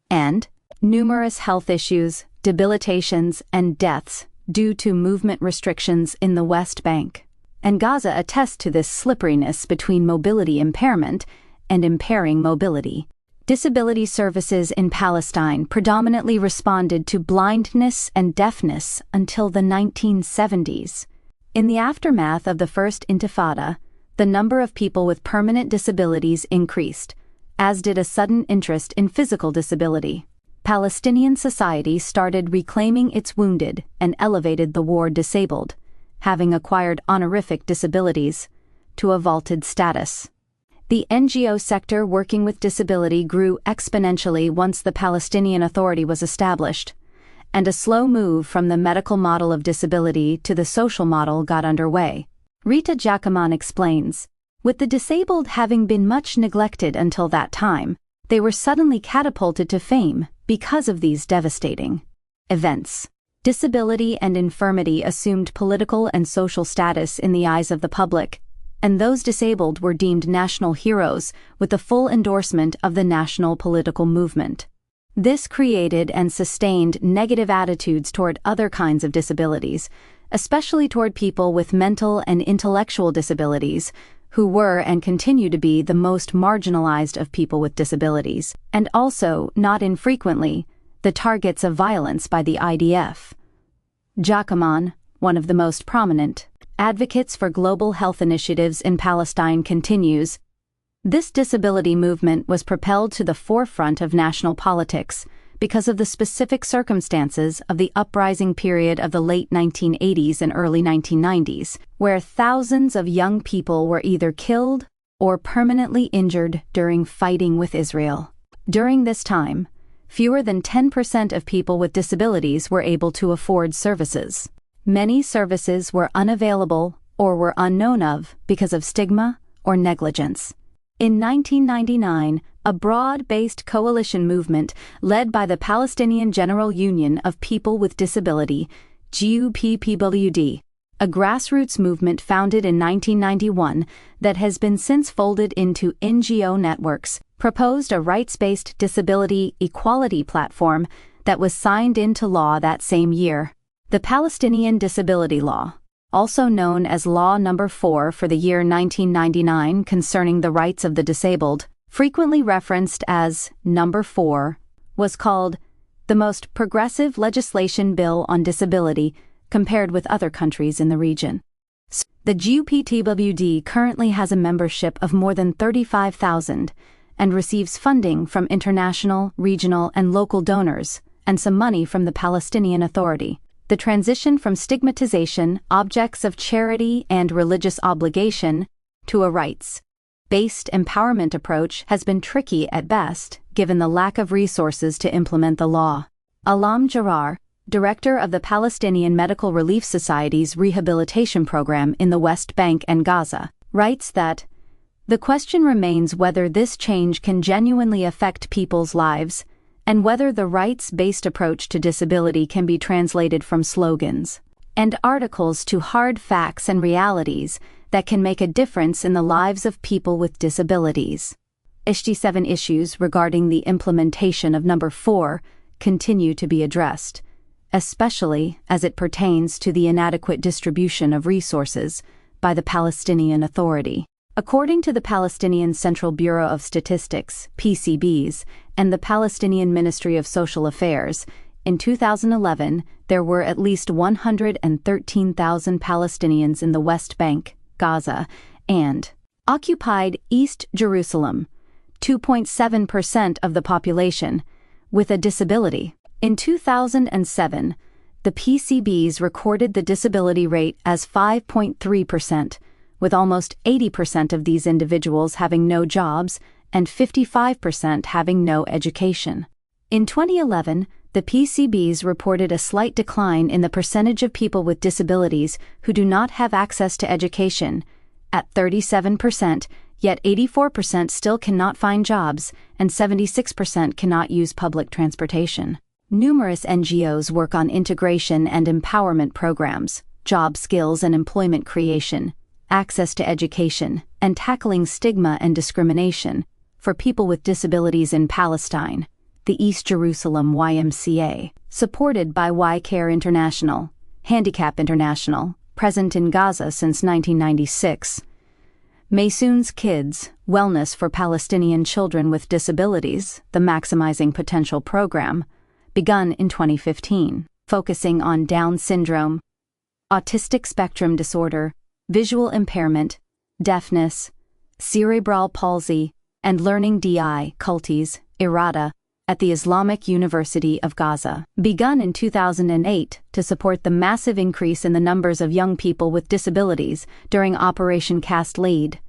And numerous health issues, debilitations, and deaths due to movement restrictions in the West Bank and Gaza attest to this slipperiness between mobility impairment and impairing mobility. Disability services in Palestine predominantly responded to blindness and deafness until the 1970s. In the aftermath of the First Intifada, the number of people with permanent disabilities increased, as did a sudden interest in physical disability. Palestinian society started reclaiming its wounded and elevated the war disabled, having acquired honorific disabilities, to a vaulted status. The NGO sector working with disability grew exponentially once the Palestinian Authority was established, and a slow move from the medical model of disability to the social model got underway. Rita Giacoman explains, with the disabled having been much neglected until that time, they were suddenly catapulted to fame because of these devastating events. Disability and infirmity assumed political and social status in the eyes of the public, and those disabled were deemed national heroes with the full endorsement of the national political movement. This created and sustained negative attitudes toward other kinds of disabilities, especially toward people with mental and intellectual disabilities, who were and continue to be the most marginalized of people with disabilities, and also, not infrequently, the targets of violence by the IDF. Giacoman, one of the most prominent advocates for global health initiatives in Palestine, continues, this disability movement was propelled to the forefront of national politics because of the specific circumstances of the uprising period of the late 1980s and early 1990s, where thousands of young people were either killed or permanently injured during fighting with Israel. During this time, fewer than 10% of people with disabilities were able to afford services. Many services were unavailable or were unknown of because of stigma or negligence. In 1999, a broad-based coalition movement led by the Palestinian General Union of People with Disability, GUPPWD, a grassroots movement founded in 1991 that has been since folded into NGO networks, proposed a rights-based disability equality platform that was signed into law that same year. The Palestinian Disability Law, also known as Law No. 4 for the year 1999 concerning the rights of the disabled, frequently referenced as No. 4, was called the most progressive legislation bill on disability compared with other countries in the region. The GUPPWD currently has a membership of more than 35,000 and receives funding from international, regional, and local donors, and some money from the Palestinian Authority. The transition from stigmatization, objects of charity, and religious obligation to a rights-based empowerment approach has been tricky at best, given the lack of resources to implement the law. Alam Jarar, director of the Palestinian Medical Relief Society's Rehabilitation program in the West Bank and Gaza, writes that the question remains whether this change can genuinely affect people's lives and whether the rights-based approach to disability can be translated from slogans and articles to hard facts and realities that can make a difference in the lives of people with disabilities. 7 issues regarding the implementation of No. 4 continue to be addressed, especially as it pertains to the inadequate distribution of resources by the Palestinian Authority. According to the Palestinian Central Bureau of Statistics, PCBs, and the Palestinian Ministry of Social Affairs, in 2011 there were at least 113,000 Palestinians in the West Bank, Gaza, and occupied East Jerusalem, 2.7% of the population, with a disability. In 2007, the PCBs recorded the disability rate as 5.3%, with almost 80% of these individuals having no jobs and 55% having no education. In 2011, the PCBs reported a slight decline in the percentage of people with disabilities who do not have access to education, at 37%, yet 84% still cannot find jobs and 76% cannot use public transportation. Numerous NGOs work on integration and empowerment programs, job skills and employment creation, access to education, and tackling stigma and discrimination for people with disabilities in Palestine, the East Jerusalem YMCA, supported by Y-Care International, Handicap International, present in Gaza since 1996. Maysoon's Kids, Wellness for Palestinian Children with Disabilities, the Maximizing Potential program, begun in 2015, focusing on Down syndrome, autistic spectrum disorder, visual impairment, deafness, cerebral palsy, and learning difficulties, IRADA, at the Islamic University of Gaza. Begun in 2008 to support the massive increase in the numbers of young people with disabilities during Operation Cast Lead.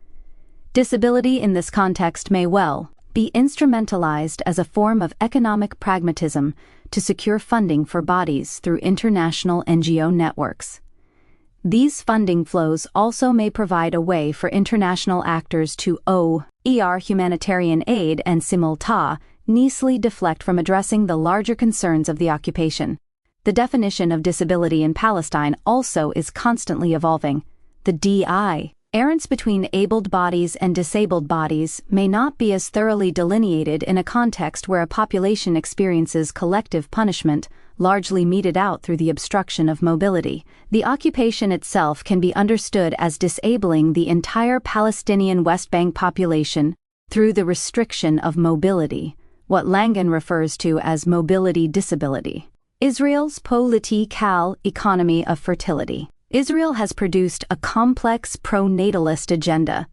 Disability in this context may well be instrumentalized as a form of economic pragmatism to secure funding for bodies through international NGO networks. These funding flows also may provide a way for international actors to humanitarian aid and simultaneously deflect from addressing the larger concerns of the occupation. The definition of disability in Palestine also is constantly evolving. The difference between abled bodies and disabled bodies may not be as thoroughly delineated in a context where a population experiences collective punishment, largely meted out through the obstruction of mobility. The occupation itself can be understood as disabling the entire Palestinian West Bank population through the restriction of mobility, what Langen refers to as mobility disability. Israel's political economy of fertility. Israel has produced a complex pro-natalist agenda,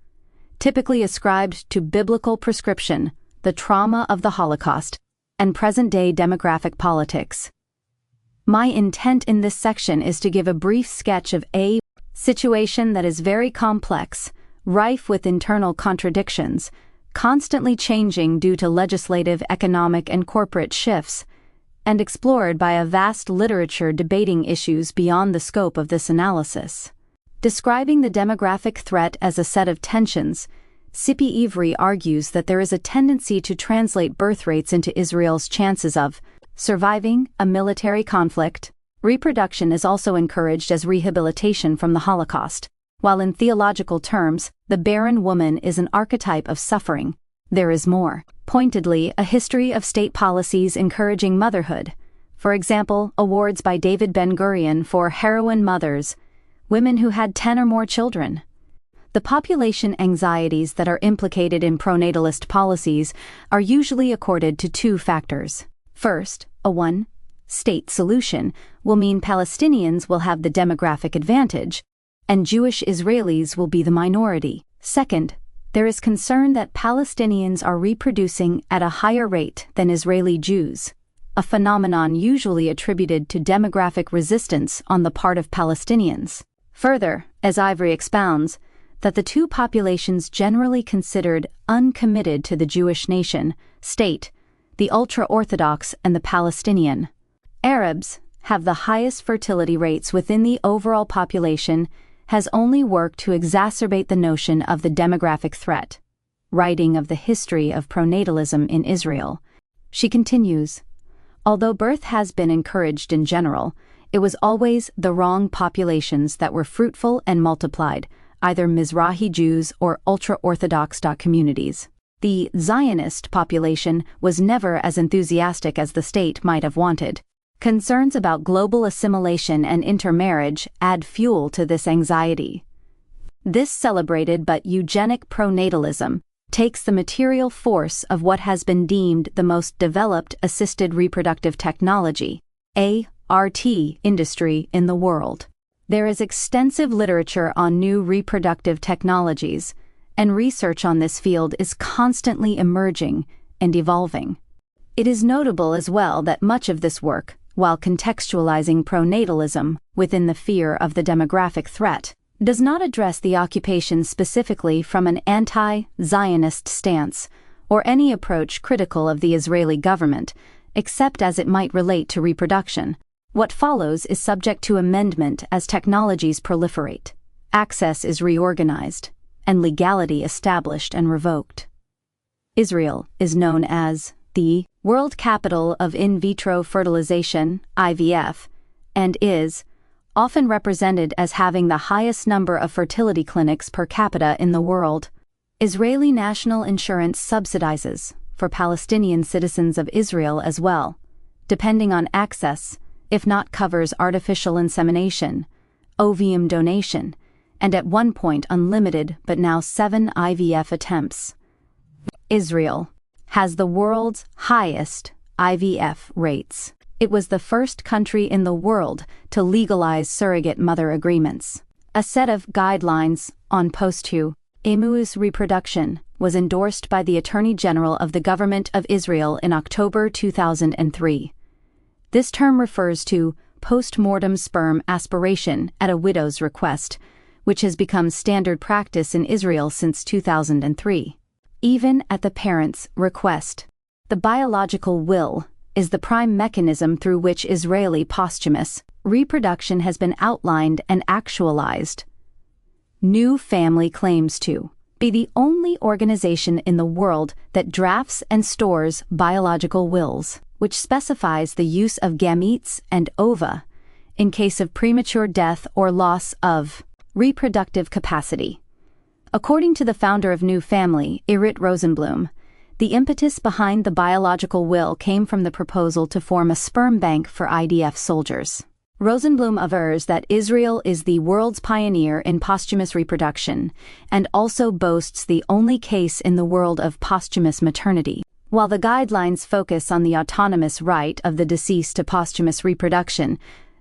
typically ascribed to biblical prescription, the trauma of the Holocaust, and present-day demographic politics. My intent in this section is to give a brief sketch of a situation that is very complex, rife with internal contradictions, constantly changing due to legislative, economic, and corporate shifts, and explored by a vast literature debating issues beyond the scope of this analysis. Describing the demographic threat as a set of tensions, Sippi Ivry argues that there is a tendency to translate birth rates into Israel's chances of surviving a military conflict. Reproduction is also encouraged as rehabilitation from the Holocaust. While in theological terms, the barren woman is an archetype of suffering, there is more pointedly a history of state policies encouraging motherhood. For example, awards by David Ben-Gurion for heroine mothers, women who had 10 or more children. The population anxieties that are implicated in pronatalist policies are usually accorded to two factors. First, a one-state solution will mean Palestinians will have the demographic advantage, and Jewish Israelis will be the minority. Second, there is concern that Palestinians are reproducing at a higher rate than Israeli Jews, a phenomenon usually attributed to demographic resistance on the part of Palestinians. Further, as Ivry expounds, that the two populations generally considered uncommitted to the Jewish nation, state, the ultra-Orthodox and the Palestinian Arabs, have the highest fertility rates within the overall population has only worked to exacerbate the notion of the demographic threat. Writing of the history of pronatalism in Israel, she continues, although birth has been encouraged in general, it was always the wrong populations that were fruitful and multiplied, either Mizrahi Jews or ultra-Orthodox communities. The Zionist population was never as enthusiastic as the state might have wanted. Concerns about global assimilation and intermarriage add fuel to this anxiety. This celebrated but eugenic pronatalism takes the material force of what has been deemed the most developed assisted reproductive technology, ART, industry in the world. There is extensive literature on new reproductive technologies, and research on this field is constantly emerging and evolving. It is notable as well that much of this work, while contextualizing pronatalism within the fear of the demographic threat, does not address the occupation specifically from an anti-Zionist stance or any approach critical of the Israeli government, except as it might relate to reproduction. What follows is subject to amendment as technologies proliferate, access is reorganized, and legality established and revoked. Israel is known as the world capital of in vitro fertilization, IVF, and is often represented as having the highest number of fertility clinics per capita in the world. Israeli national insurance subsidizes for Palestinian citizens of Israel as well, depending on access, if not covers artificial insemination, ovum donation, and at one point unlimited but now 7 IVF attempts. Israel has the world's highest IVF rates. It was the first country in the world to legalize surrogate mother agreements. A set of guidelines on post-humus reproduction was endorsed by the Attorney General of the Government of Israel in October 2003. This term refers to post-mortem sperm aspiration at a widow's request, which has become standard practice in Israel since 2003. Even at the parent's request, the biological will is the prime mechanism through which Israeli posthumous reproduction has been outlined and actualized. New Family claims to be the only organization in the world that drafts and stores biological wills, which specifies the use of gametes and ova in case of premature death or loss of reproductive capacity. According to the founder of New Family, Irit Rosenblum, the impetus behind the biological will came from the proposal to form a sperm bank for IDF soldiers. Rosenblum avers that Israel is the world's pioneer in posthumous reproduction and also boasts the only case in the world of posthumous maternity. While the guidelines focus on the autonomous right of the deceased to posthumous reproduction,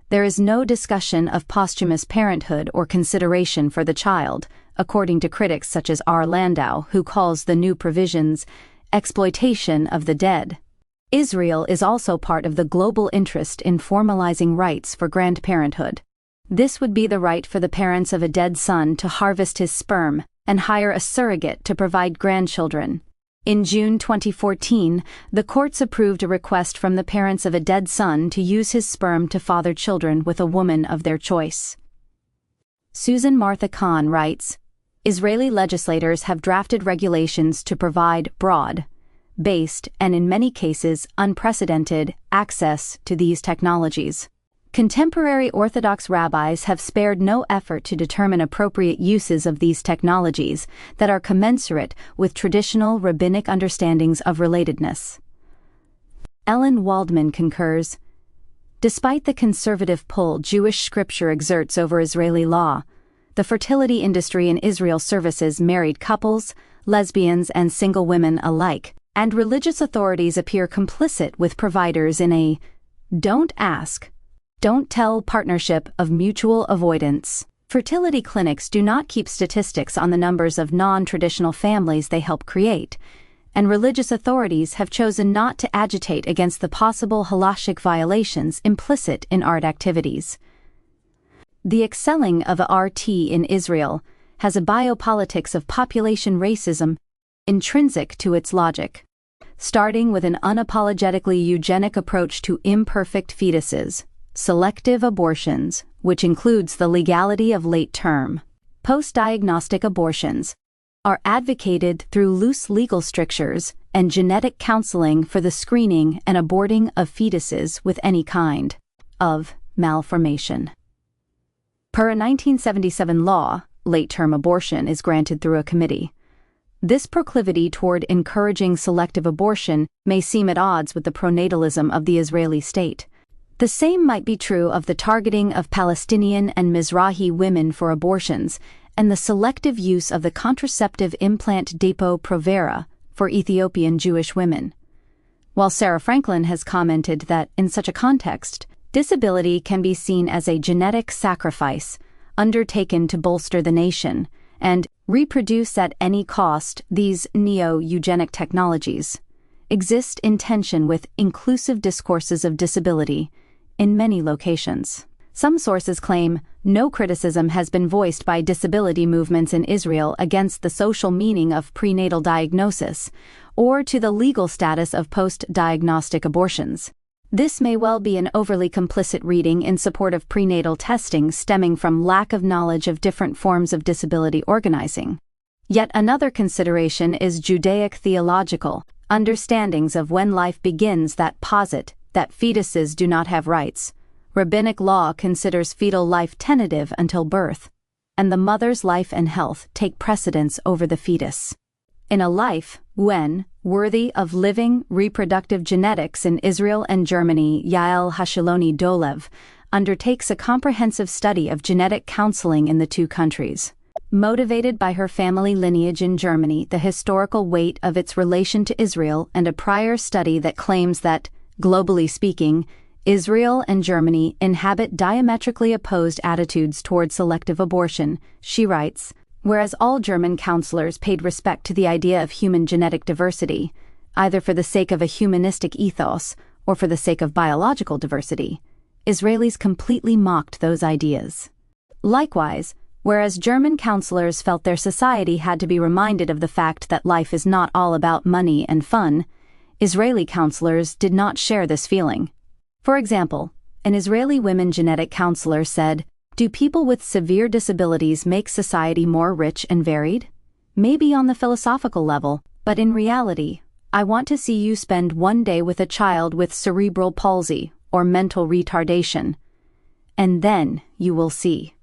there is no discussion of posthumous parenthood or consideration for the child, according to critics such as R. Landau, who calls the new provisions exploitation of the dead. Israel is also part of the global interest in formalizing rights for grandparenthood. This would be the right for the parents of a dead son to harvest his sperm and hire a surrogate to provide grandchildren. In June 2014, the courts approved a request from the parents of a dead son to use his sperm to father children with a woman of their choice. Susan Martha Kahn writes, Israeli legislators have drafted regulations to provide broad-based and in many cases unprecedented access to these technologies. Contemporary Orthodox rabbis have spared no effort to determine appropriate uses of these technologies that are commensurate with traditional rabbinic understandings of relatedness. Ellen Waldman concurs, despite the conservative pull Jewish scripture exerts over Israeli law, the fertility industry in Israel services married couples, lesbians, and single women alike, and religious authorities appear complicit with providers in a don't ask, don't tell partnership of mutual avoidance. Fertility clinics do not keep statistics on the numbers of non-traditional families they help create, and religious authorities have chosen not to agitate against the possible halachic violations implicit in art activities. The excelling of a RT in Israel has a biopolitics of population racism intrinsic to its logic, starting with an unapologetically eugenic approach to imperfect fetuses. Selective abortions, which includes the legality of late-term, post-diagnostic abortions, are advocated through loose legal strictures and genetic counseling for the screening and aborting of fetuses with any kind of malformation. Per a 1977 law, late-term abortion is granted through a committee. This proclivity toward encouraging selective abortion may seem at odds with the pronatalism of the Israeli state. The same might be true of the targeting of Palestinian and Mizrahi women for abortions and the selective use of the contraceptive implant Depo-Provera for Ethiopian Jewish women. While Sarah Franklin has commented that, in such a context, disability can be seen as a genetic sacrifice undertaken to bolster the nation and reproduce at any cost, these neo-eugenic technologies exist in tension with inclusive discourses of disability in many locations. Some sources claim no criticism has been voiced by disability movements in Israel against the social meaning of prenatal diagnosis or to the legal status of post-diagnostic abortions. This may well be an overly complicit reading in support of prenatal testing stemming from lack of knowledge of different forms of disability organizing. Yet another consideration is Judaic theological understandings of when life begins that posit that fetuses do not have rights. Rabbinic law considers fetal life tentative until birth, and the mother's life and health take precedence over the fetus. In a life, when, worthy of living reproductive genetics in Israel and Germany, Yael Hashiloni Dolev undertakes a comprehensive study of genetic counseling in the two countries. Motivated by her family lineage in Germany, the historical weight of its relation to Israel, and a prior study that claims that, globally speaking, Israel and Germany inhabit diametrically opposed attitudes toward selective abortion, she writes, whereas all German counselors paid respect to the idea of human genetic diversity, either for the sake of a humanistic ethos or for the sake of biological diversity, Israelis completely mocked those ideas. Likewise, whereas German counselors felt their society had to be reminded of the fact that life is not all about money and fun, Israeli counselors did not share this feeling. For example, an Israeli women genetic counselor said, "Do people with severe disabilities make society more rich and varied? Maybe on the philosophical level, but in reality, I want to see you spend one day with a child with cerebral palsy or mental retardation. And then you will see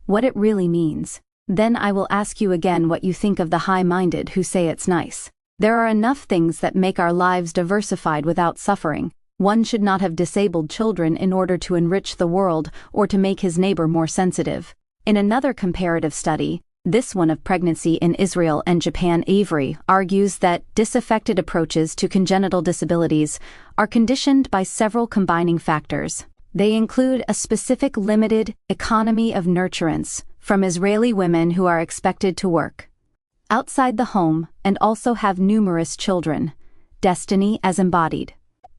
what it really means. Then I will ask you again what you think of the high-minded who say it's nice. There are enough things that make our lives diversified without suffering. One should not have disabled children in order to enrich the world or to make his neighbor more sensitive." In another comparative study, this one of pregnancy in Israel and Japan, Avery argues that disaffected approaches to congenital disabilities are conditioned by several combining factors. They include a specific limited economy of nurturance from Israeli women who are expected to work outside the home and also have numerous children, destiny as embodied,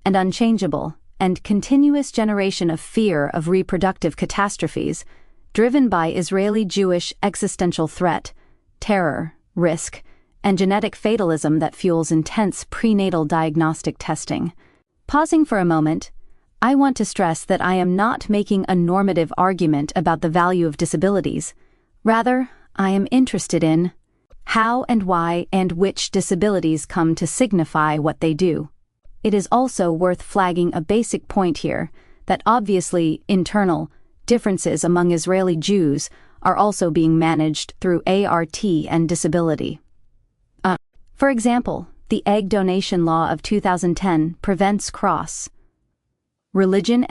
and unchangeable, and continuous generation of fear of reproductive catastrophes, driven by Israeli Jewish existential threat, terror, risk, and genetic fatalism that fuels intense prenatal diagnostic testing. Pausing for a moment, I want to stress that I am not making a normative argument about the value of disabilities. Rather, I am interested in how and why and which disabilities come to signify what they do. It is also worth flagging a basic point here, that obviously internal differences among Israeli Jews are also being managed through ART and disability. For example, the egg donation law of 2010 prevents cross-religion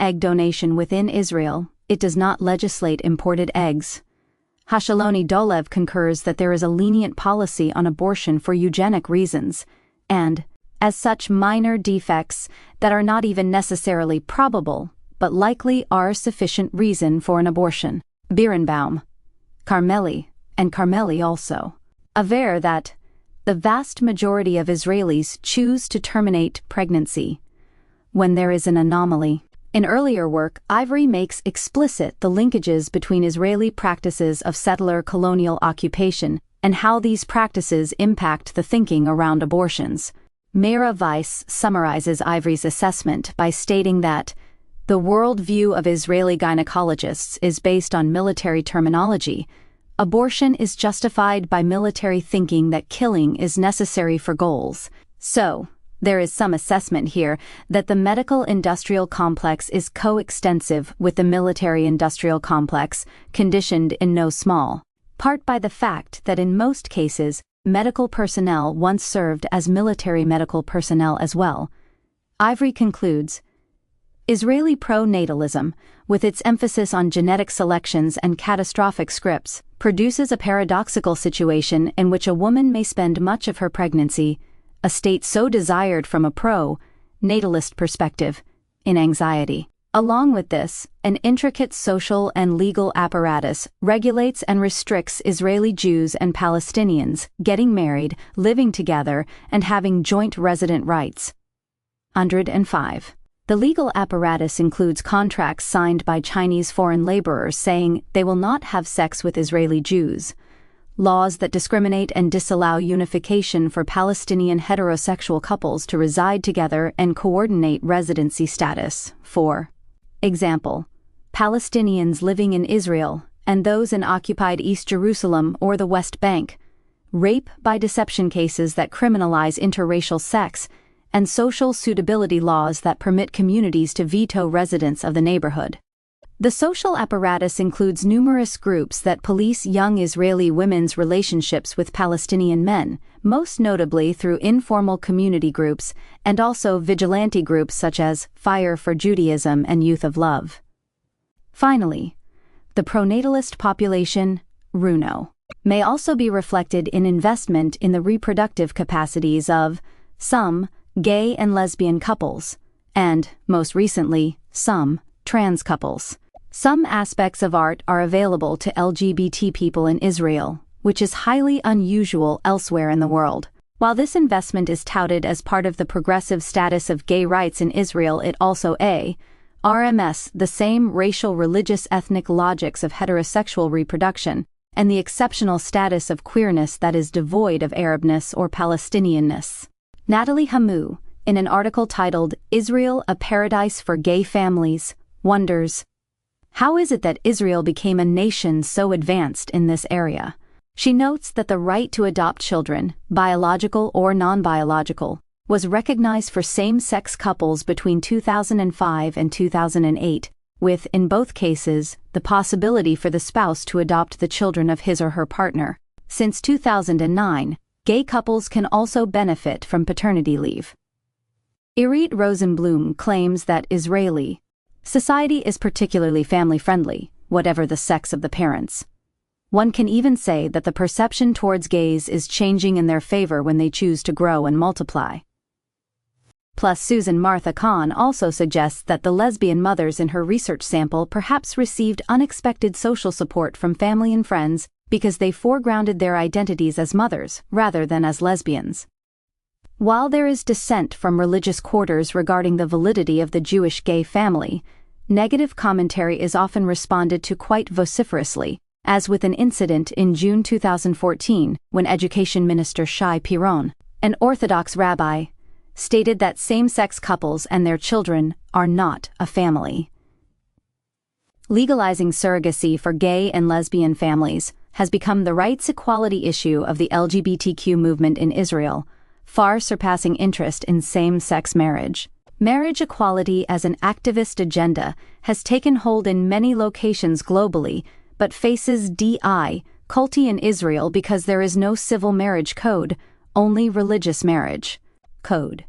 egg donation within Israel. It does not legislate imported eggs. Hashaloni Dolev concurs that there is a lenient policy on abortion for eugenic reasons, and, as such, minor defects that are not even necessarily probable, but likely are sufficient reason for an abortion. Birnbaum, Carmeli, and Carmeli also aver that the vast majority of Israelis choose to terminate pregnancy when there is an anomaly. In earlier work, Ivory makes explicit the linkages between Israeli practices of settler colonial occupation and how these practices impact the thinking around abortions. Meira Weiss summarizes Ivory's assessment by stating that the worldview of Israeli gynecologists is based on military terminology. Abortion is justified by military thinking that killing is necessary for goals. So, there is some assessment here that the medical-industrial complex is coextensive with the military-industrial complex, conditioned in no small part by the fact that in most cases, medical personnel once served as military medical personnel as well. Ivory concludes, Israeli pro-natalism, with its emphasis on genetic selections and catastrophic scripts, produces a paradoxical situation in which a woman may spend much of her pregnancy, a state so desired from a pro-natalist perspective, in anxiety. Along with this, an intricate social and legal apparatus regulates and restricts Israeli Jews and Palestinians getting married, living together, and having joint resident rights. 105. The legal apparatus includes contracts signed by Chinese foreign laborers saying they will not have sex with Israeli Jews, laws that discriminate and disallow unification for Palestinian heterosexual couples to reside together and coordinate residency status. For example, Palestinians living in Israel and those in occupied East Jerusalem or the West Bank, rape by deception cases that criminalize interracial sex, and social suitability laws that permit communities to veto residents of the neighborhood. The social apparatus includes numerous groups that police young Israeli women's relationships with Palestinian men, most notably through informal community groups and also vigilante groups such as Fire for Judaism and Youth of Love. Finally, the pronatalist population, RUNO, may also be reflected in investment in the reproductive capacities of some gay and lesbian couples, and, most recently, some trans couples. Some aspects of art are available to LGBT people in Israel, which is highly unusual elsewhere in the world. While this investment is touted as part of the progressive status of gay rights in Israel, it also RMS the same racial religious ethnic logics of heterosexual reproduction, and the exceptional status of queerness that is devoid of Arabness or Palestinianness. Natalie Hamou, in an article titled Israel, a Paradise for Gay Families, wonders, how is it that Israel became a nation so advanced in this area? She notes that the right to adopt children, biological or non-biological, was recognized for same-sex couples between 2005 and 2008, with, in both cases, the possibility for the spouse to adopt the children of his or her partner. Since 2009, gay couples can also benefit from paternity leave. Irit Rosenblum claims that Israeli society is particularly family-friendly, whatever the sex of the parents. One can even say that the perception towards gays is changing in their favor when they choose to grow and multiply. Plus, Susan Martha Kahn also suggests that the lesbian mothers in her research sample perhaps received unexpected social support from family and friends because they foregrounded their identities as mothers rather than as lesbians. While there is dissent from religious quarters regarding the validity of the Jewish gay family, negative commentary is often responded to quite vociferously, as with an incident in June 2014 when Education Minister Shai Piron, an Orthodox rabbi, stated that same-sex couples and their children are not a family. Legalizing surrogacy for gay and lesbian families has become the rights equality issue of the LGBTQ movement in Israel, far surpassing interest in same-sex marriage. Marriage equality as an activist agenda has taken hold in many locations globally, but faces difficulty in Israel because there is no civil marriage code, only religious marriage code.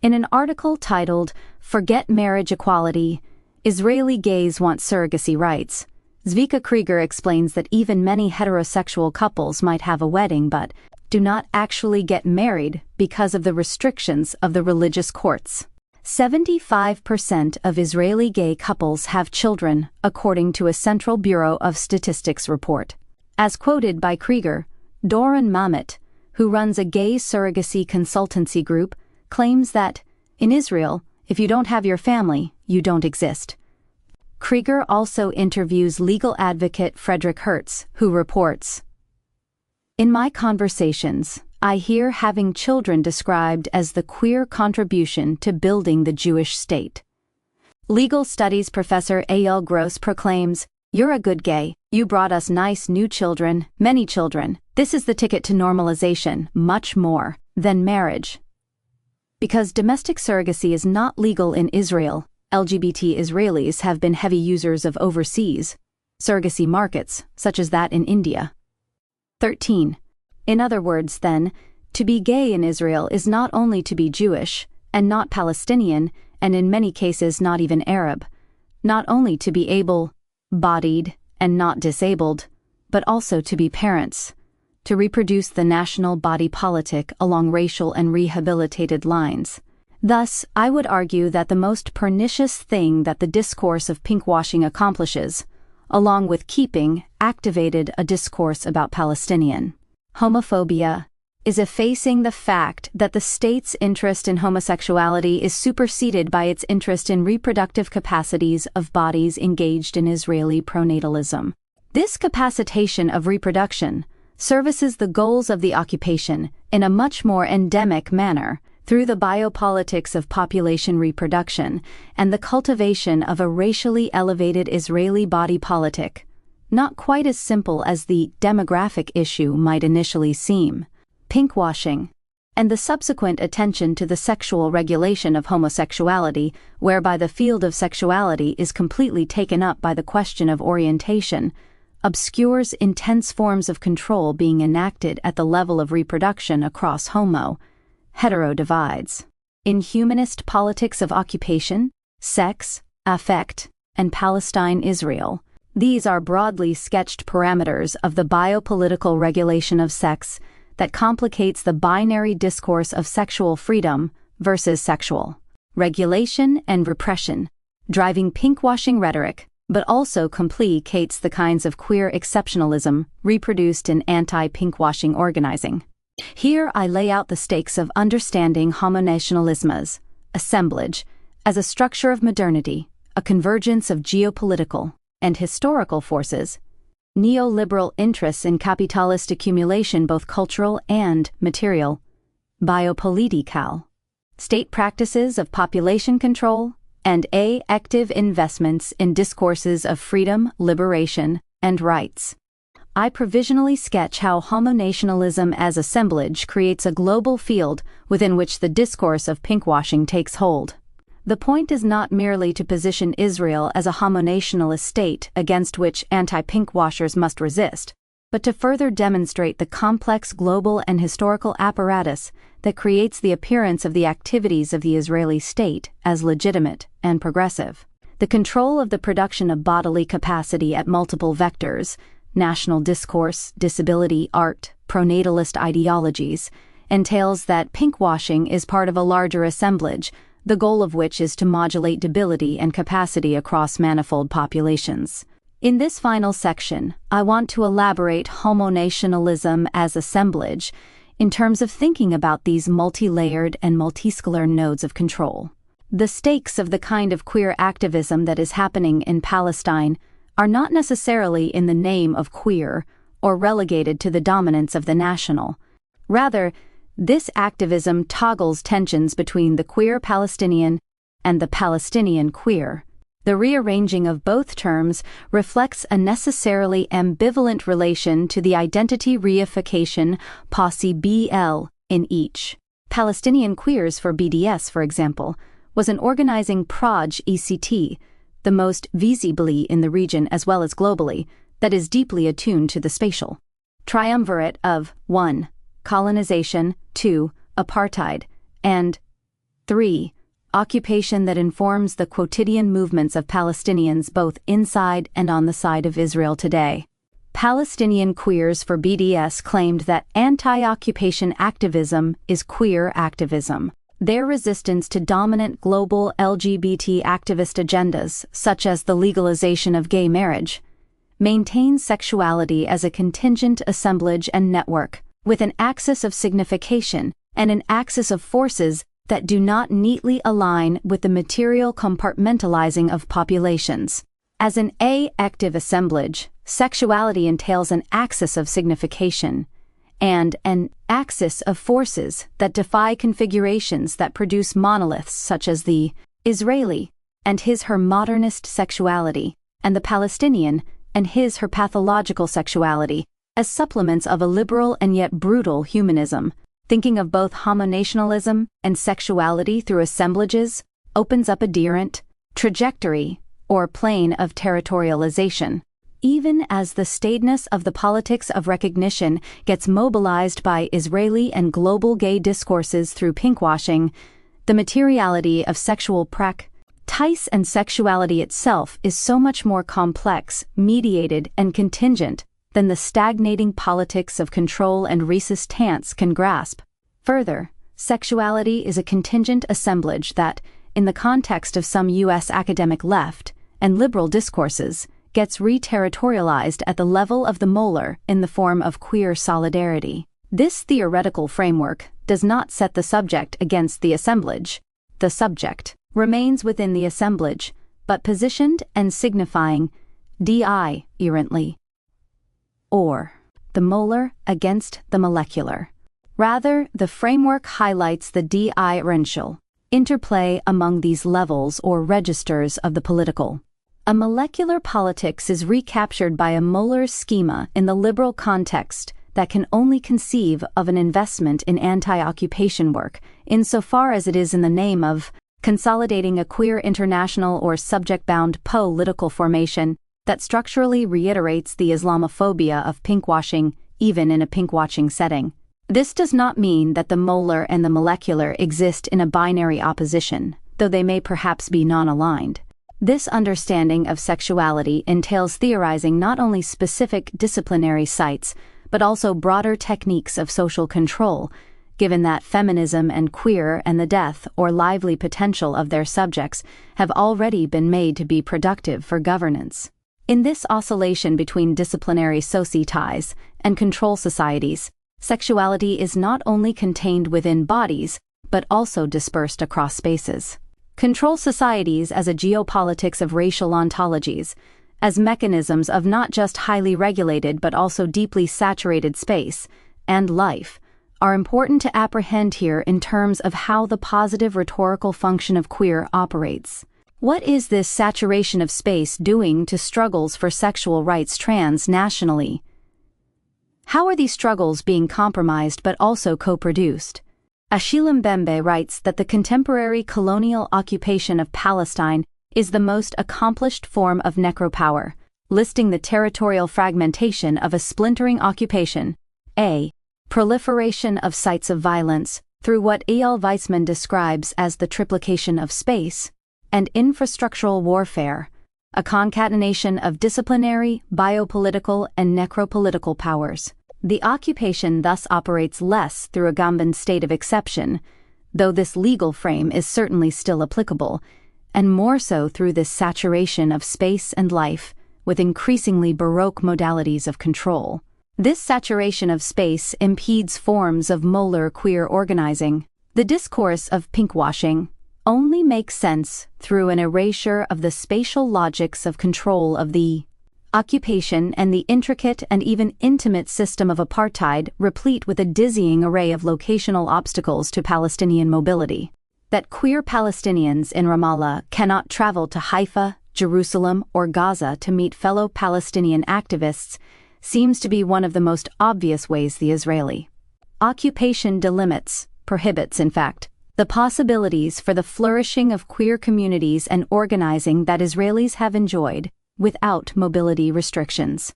In an article titled, "Forget Marriage Equality, Israeli Gays Want Surrogacy Rights," Zvika Krieger explains that even many heterosexual couples might have a wedding but do not actually get married because of the restrictions of the religious courts. 75% of Israeli gay couples have children, according to a Central Bureau of Statistics report. As quoted by Krieger, Doron Mamet, who runs a gay surrogacy consultancy group, claims that, in Israel, if you don't have your family, you don't exist. Krieger also interviews legal advocate Frederick Hertz, who reports, "In my conversations, I hear having children described as the queer contribution to building the Jewish state." Legal studies professor Eyal Gross proclaims, "You're a good gay, you brought us nice new children, many children. This is the ticket to normalization, much more than marriage." Because domestic surrogacy is not legal in Israel, LGBT Israelis have been heavy users of overseas surrogacy markets, such as that in India. 13. In other words, then, to be gay in Israel is not only to be Jewish, and not Palestinian, and in many cases not even Arab, not only to be able-bodied and not disabled, but also to be parents, to reproduce the national body politic along racial and rehabilitated lines. Thus, I would argue that the most pernicious thing that the discourse of pinkwashing accomplishes, along with keeping activated a discourse about Palestinian homophobia, is effacing the fact that the state's interest in homosexuality is superseded by its interest in reproductive capacities of bodies engaged in Israeli pronatalism. This capacitation of reproduction services the goals of the occupation in a much more endemic manner through the biopolitics of population reproduction and the cultivation of a racially elevated Israeli body politic, not quite as simple as the demographic issue might initially seem. Pinkwashing, and the subsequent attention to the sexual regulation of homosexuality, whereby the field of sexuality is completely taken up by the question of orientation, obscures intense forms of control being enacted at the level of reproduction across hetero divides. In humanist politics of occupation, sex, affect, and Palestine-Israel, these are broadly sketched parameters of the biopolitical regulation of sex that complicates the binary discourse of sexual freedom versus sexual regulation and repression, driving pinkwashing rhetoric, but also complicates the kinds of queer exceptionalism reproduced in anti-pinkwashing organizing. Here I lay out the stakes of understanding homonationalism's assemblage as a structure of modernity, a convergence of geopolitical and historical forces, neoliberal interests in capitalist accumulation, both cultural and material, biopolitical, state practices of population control, and active investments in discourses of freedom, liberation, and rights. I provisionally sketch how homonationalism as assemblage creates a global field within which the discourse of pinkwashing takes hold. The point is not merely to position Israel as a homonationalist state against which anti-pinkwashers must resist, but to further demonstrate the complex global and historical apparatus that creates the appearance of the activities of the Israeli state as legitimate and progressive. The control of the production of bodily capacity at multiple vectors, national discourse, disability, art, pronatalist ideologies, entails that pinkwashing is part of a larger assemblage, the goal of which is to modulate debility and capacity across manifold populations. In this final section, I want to elaborate homonationalism as assemblage in terms of thinking about these multi-layered and multiscalar nodes of control. The stakes of the kind of queer activism that is happening in Palestine are not necessarily in the name of queer or relegated to the dominance of the national. Rather, this activism toggles tensions between the queer Palestinian and the Palestinian queer. The rearranging of both terms reflects a necessarily ambivalent relation to the identity reification posse BL in each. Palestinian Queers for BDS, for example, was an organizing proj ECT, the most visibly in the region as well as globally, that is deeply attuned to the spatial triumvirate of 1. Colonization, 2. Apartheid, and 3. Occupation that informs the quotidian movements of Palestinians both inside and on the side of Israel today. Palestinian Queers for BDS claimed that anti-occupation activism is queer activism. Their resistance to dominant global LGBT activist agendas, such as the legalization of gay marriage, maintains sexuality as a contingent assemblage and network, with an axis of signification and an axis of forces that do not neatly align with the material compartmentalizing of populations. As an active assemblage, sexuality entails an axis of signification and an axis of forces that defy configurations that produce monoliths such as the Israeli and his/her modernist sexuality, and the Palestinian and his/her pathological sexuality, as supplements of a liberal and yet brutal humanism. Thinking of both homonationalism and sexuality through assemblages opens up a different trajectory or plane of territorialization. Even as the staidness of the politics of recognition gets mobilized by Israeli and global gay discourses through pinkwashing, the materiality of sexual practice and sexuality itself is so much more complex, mediated, and contingent than the stagnating politics of control and resistance can grasp. Further, sexuality is a contingent assemblage that, in the context of some U.S. academic left and liberal discourses, gets re-territorialized at the level of the molar in the form of queer solidarity. This theoretical framework does not set the subject against the assemblage. The subject remains within the assemblage, but positioned and signifying errantly, or the molar against the molecular. Rather, the framework highlights the differential interplay among these levels or registers of the political. A molecular politics is recaptured by a molar schema in the liberal context that can only conceive of an investment in anti-occupation work, insofar as it is in the name of consolidating a queer international or subject-bound political formation that structurally reiterates the Islamophobia of pinkwashing, even in a pinkwashing setting. This does not mean that the molar and the molecular exist in a binary opposition, though they may perhaps be non-aligned. This understanding of sexuality entails theorizing not only specific disciplinary sites, but also broader techniques of social control, given that feminism and queer and the death or lively potential of their subjects have already been made to be productive for governance. In this oscillation between disciplinary societies and control societies, sexuality is not only contained within bodies, but also dispersed across spaces. Control societies as a geopolitics of racial ontologies, as mechanisms of not just highly regulated but also deeply saturated space and life, are important to apprehend here in terms of how the positive rhetorical function of queer operates. What is this saturation of space doing to struggles for sexual rights transnationally? How are these struggles being compromised but also co-produced? Achille Mbembe writes that the contemporary colonial occupation of Palestine is the most accomplished form of necropower, listing the territorial fragmentation of a splintering occupation, a proliferation of sites of violence, through what E.L. Weizmann describes as the triplication of space, and infrastructural warfare, a concatenation of disciplinary, biopolitical, and necropolitical powers. The occupation thus operates less through a Gambian state of exception, though this legal frame is certainly still applicable, and more so through this saturation of space and life with increasingly baroque modalities of control. This saturation of space impedes forms of molar queer organizing. The discourse of pinkwashing only makes sense through an erasure of the spatial logics of control of the occupation, and the intricate and even intimate system of apartheid, replete with a dizzying array of locational obstacles to Palestinian mobility. That queer Palestinians in Ramallah cannot travel to Haifa, Jerusalem, or Gaza to meet fellow Palestinian activists seems to be one of the most obvious ways the Israeli occupation delimits, prohibits in fact, the possibilities for the flourishing of queer communities and organizing that Israelis have enjoyed without mobility restrictions.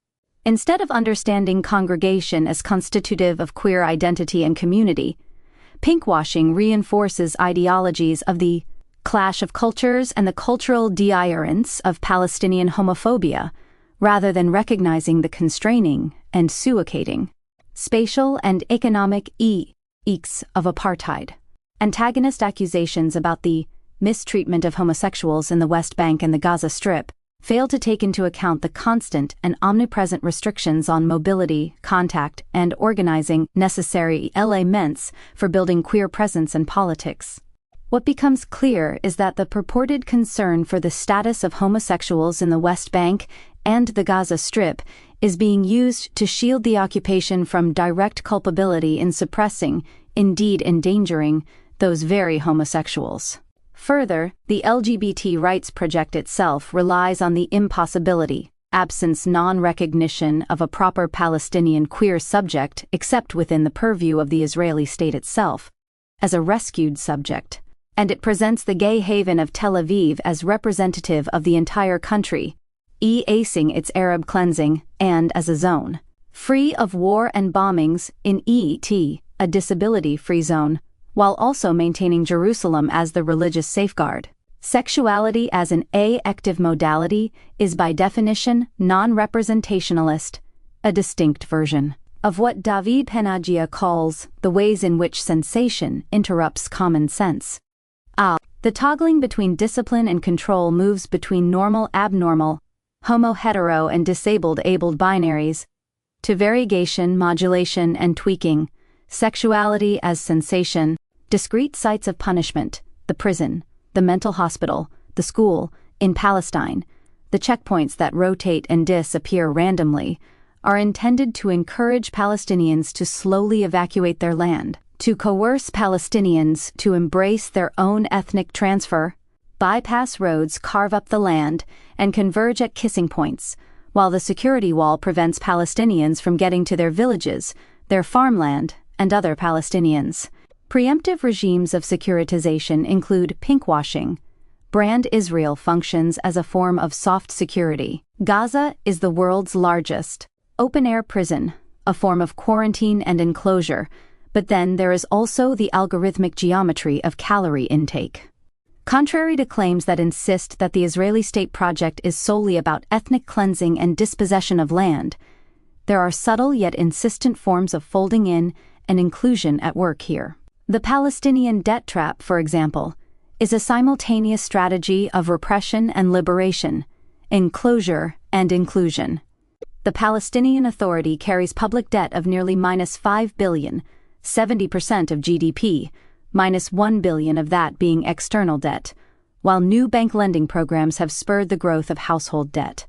Instead of understanding congregation as constitutive of queer identity and community, pinkwashing reinforces ideologies of the clash of cultures and the cultural deirrence of Palestinian homophobia, rather than recognizing the constraining and suffocating spatial and economic eeks of apartheid. Antagonist accusations about the mistreatment of homosexuals in the West Bank and the Gaza Strip fail to take into account the constant and omnipresent restrictions on mobility, contact, and organizing necessary elements for building queer presence in politics. What becomes clear is that the purported concern for the status of homosexuals in the West Bank and the Gaza Strip is being used to shield the occupation from direct culpability in suppressing, indeed endangering, those very homosexuals. Further, the LGBT rights project itself relies on the impossibility, absence non-recognition of a proper Palestinian queer subject except within the purview of the Israeli state itself, as a rescued subject, and it presents the gay haven of Tel Aviv as representative of the entire country, acing its Arab cleansing, and as a zone free of war and bombings in a disability-free zone, while also maintaining Jerusalem as the religious safeguard. Sexuality as an active modality is by definition non-representationalist, a distinct version of what David Panagia calls the ways in which sensation interrupts common sense. The toggling between discipline and control moves between normal-abnormal, homo-hetero and disabled-abled binaries, to variegation, modulation, and tweaking, sexuality as sensation, discrete sites of punishment, the prison, the mental hospital, the school, in Palestine, the checkpoints that rotate and disappear randomly, are intended to encourage Palestinians to slowly evacuate their land, to coerce Palestinians to embrace their own ethnic transfer, bypass roads, carve up the land, and converge at kissing points, while the security wall prevents Palestinians from getting to their villages, their farmland, and other Palestinians. Preemptive regimes of securitization include pinkwashing. Brand Israel functions as a form of soft security. Gaza is the world's largest open-air prison, a form of quarantine and enclosure, but then there is also the algorithmic geometry of calorie intake. Contrary to claims that insist that the Israeli state project is solely about ethnic cleansing and dispossession of land, there are subtle yet insistent forms of folding in and inclusion at work here. The Palestinian debt trap, for example, is a simultaneous strategy of repression and liberation, enclosure and inclusion. The Palestinian Authority carries public debt of nearly -5 billion, 70% of GDP, -1 billion of that being external debt, while new bank lending programs have spurred the growth of household debt.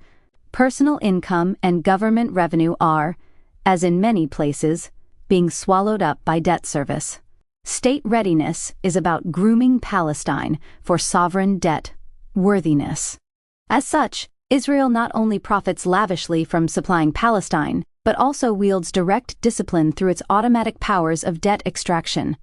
Personal income and government revenue are, as in many places, being swallowed up by debt service. State readiness is about grooming Palestine for sovereign debt worthiness. As such, Israel not only profits lavishly from supplying Palestine, but also wields direct discipline through its automatic powers of debt extraction.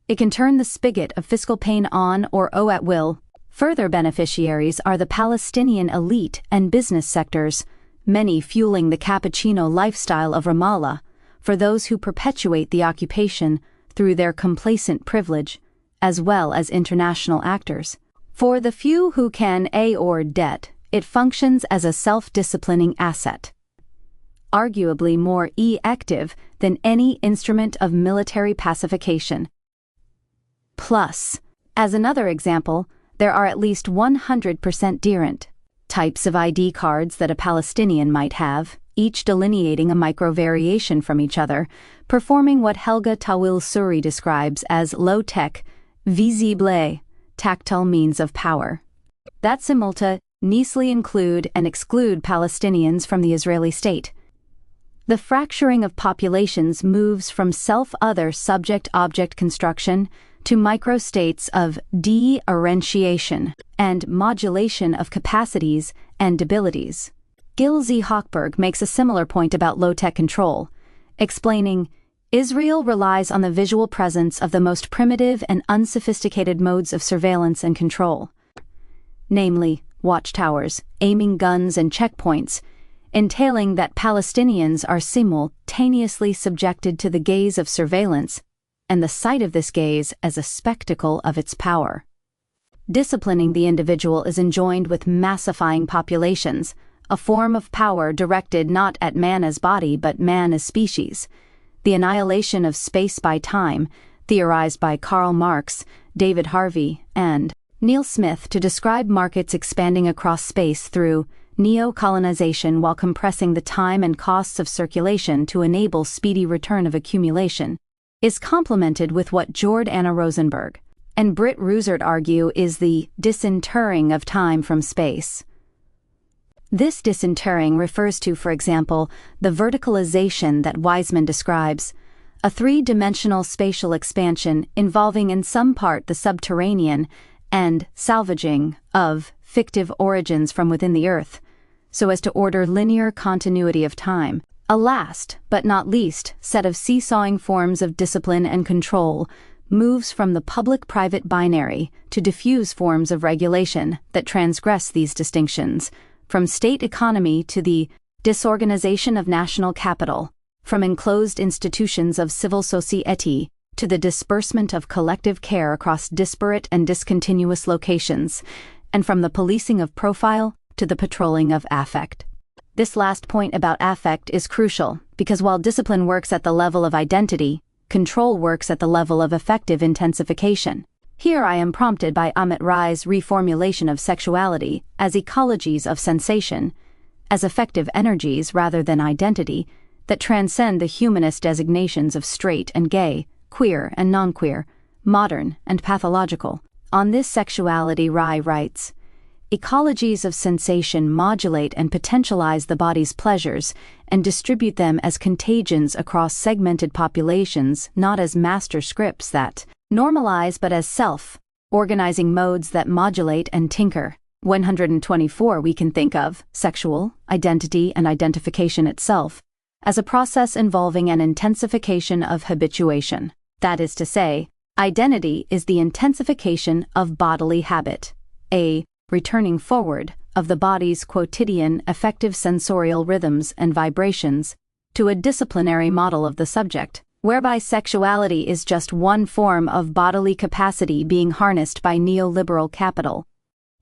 It can turn the spigot of fiscal pain on or off at will. Further beneficiaries are the Palestinian elite and business sectors, many fueling the cappuccino lifestyle of Ramallah, for those who perpetuate the occupation through their complacent privilege, as well as international actors. For the few who can or debt, it functions as a self-disciplining asset, arguably more effective than any instrument of military pacification. Plus, as another example, there are at least 100% different types of ID cards that a Palestinian might have, each delineating a micro-variation from each other, performing what Helga Tawil Suri describes as low-tech, visible, tactile means of power. That simulta neatly include and exclude Palestinians from the Israeli state. The fracturing of populations moves from self-other subject-object construction to microstates of de-arrentiation and modulation of capacities and abilities. Gil Z. Hochberg makes a similar point about low-tech control, explaining, Israel relies on the visual presence of the most primitive and unsophisticated modes of surveillance and control, namely watchtowers, aiming guns, and checkpoints, entailing that Palestinians are simultaneously subjected to the gaze of surveillance and the sight of this gaze as a spectacle of its power. Disciplining the individual is enjoined with massifying populations, a form of power directed not at man as body but man as species. The annihilation of space by time, theorized by Karl Marx, David Harvey, and Neil Smith to describe markets expanding across space through neo-colonization while compressing the time and costs of circulation to enable speedy return of accumulation, is complemented with what Jordana Rosenberg and Britt Rusert argue is the disinterring of time from space. This disinterring refers to, for example, the verticalization that Wiseman describes, a three-dimensional spatial expansion involving in some part the subterranean and salvaging of fictive origins from within the earth, so as to order linear continuity of time. A last, but not least, set of seesawing forms of discipline and control moves from the public-private binary to diffuse forms of regulation that transgress these distinctions, from state economy to the disorganization of national capital, from enclosed institutions of civil society to the disbursement of collective care across disparate and discontinuous locations, and from the policing of profile to the patrolling of affect. This last point about affect is crucial because while discipline works at the level of identity, control works at the level of affective intensification. Here I am prompted by Amit Rai's reformulation of sexuality as ecologies of sensation, as affective energies rather than identity, that transcend the humanist designations of straight and gay, queer and non-queer, modern and pathological. On this sexuality, Rai writes, ecologies of sensation modulate and potentialize the body's pleasures and distribute them as contagions across segmented populations, not as master scripts that normalize but as self-organizing modes that modulate and tinker. 124 we can think of sexual, identity and identification itself as a process involving an intensification of habituation. That is to say, identity is the intensification of bodily habit, a returning forward of the body's quotidian affective sensorial rhythms and vibrations to a disciplinary model of the subject, whereby sexuality is just one form of bodily capacity being harnessed by neoliberal capital.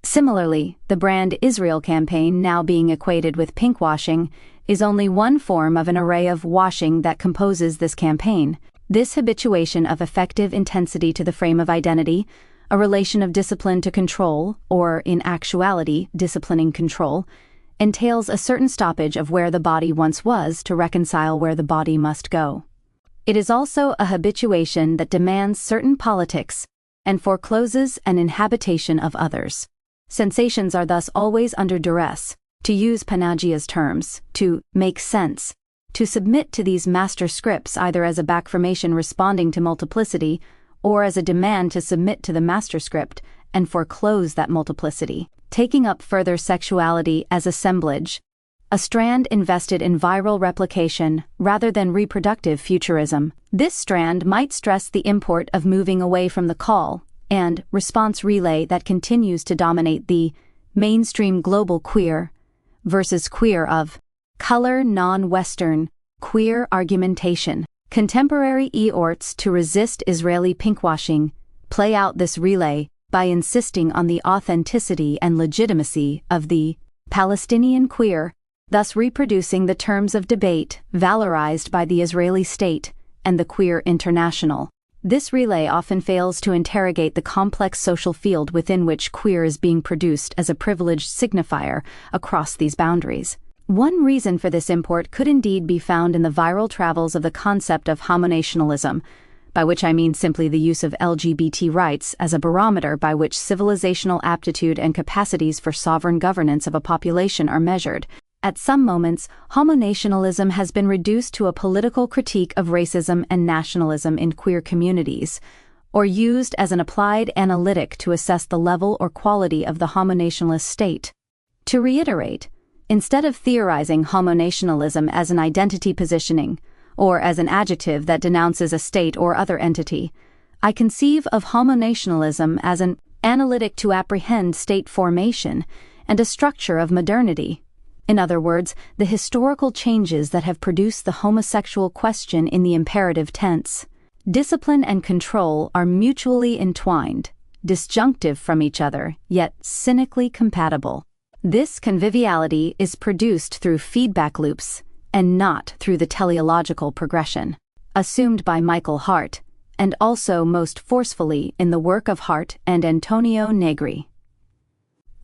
Similarly, the brand Israel campaign, now being equated with pinkwashing, is only one form of an array of washing that composes this campaign. This habituation of affective intensity to the frame of identity, a relation of discipline to control, or in actuality, disciplining control, entails a certain stoppage of where the body once was to reconcile where the body must go. It is also a habituation that demands certain politics and forecloses an inhabitation of others. Sensations are thus always under duress, to use Panagia's terms, to make sense, to submit to these master scripts either as a backformation responding to multiplicity or as a demand to submit to the master script and foreclose that multiplicity, taking up further sexuality as assemblage, a strand invested in viral replication rather than reproductive futurism. This strand might stress the import of moving away from the call and response relay that continues to dominate the mainstream global queer versus queer of color non-Western queer argumentation. Contemporary eorts to resist Israeli pinkwashing play out this relay by insisting on the authenticity and legitimacy of the Palestinian queer, thus reproducing the terms of debate valorized by the Israeli state and the queer international. This relay often fails to interrogate the complex social field within which queer is being produced as a privileged signifier across these boundaries. One reason for this import could indeed be found in the viral travels of the concept of homonationalism, by which I mean simply the use of LGBT rights as a barometer by which civilizational aptitude and capacities for sovereign governance of a population are measured. At some moments, homonationalism has been reduced to a political critique of racism and nationalism in queer communities, or used as an applied analytic to assess the level or quality of the homonationalist state. To reiterate, instead of theorizing homonationalism as an identity positioning, or as an adjective that denounces a state or other entity, I conceive of homonationalism as an analytic to apprehend state formation and a structure of modernity. In other words, the historical changes that have produced the homosexual question in the imperative tense. Discipline and control are mutually entwined, disjunctive from each other, yet cynically compatible. This conviviality is produced through feedback loops, and not through the teleological progression, assumed by Michael Hart, and also most forcefully in the work of Hart and Antonio Negri.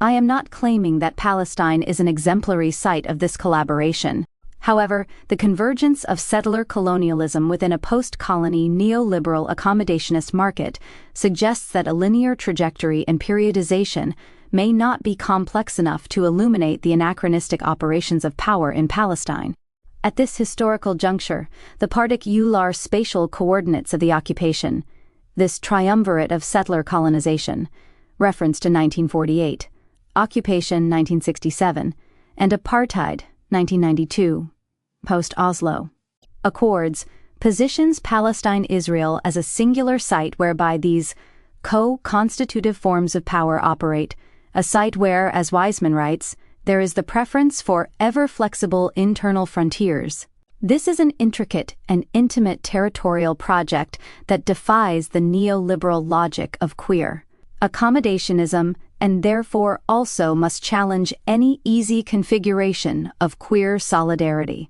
I am not claiming that Palestine is an exemplary site of this collaboration. However, the convergence of settler colonialism within a post-colony neoliberal accommodationist market suggests that a linear trajectory and periodization may not be complex enough to illuminate the anachronistic operations of power in Palestine. At this historical juncture, the particular spatial coordinates of the occupation, this triumvirate of settler colonization, reference to 1948, occupation 1967, and apartheid 1992, post-Oslo, accords, positions Palestine-Israel as a singular site whereby these co-constitutive forms of power operate, a site where, as Wiseman writes, there is the preference for ever-flexible internal frontiers. This is an intricate and intimate territorial project that defies the neoliberal logic of queer accommodationism and therefore also must challenge any easy configuration of queer solidarity.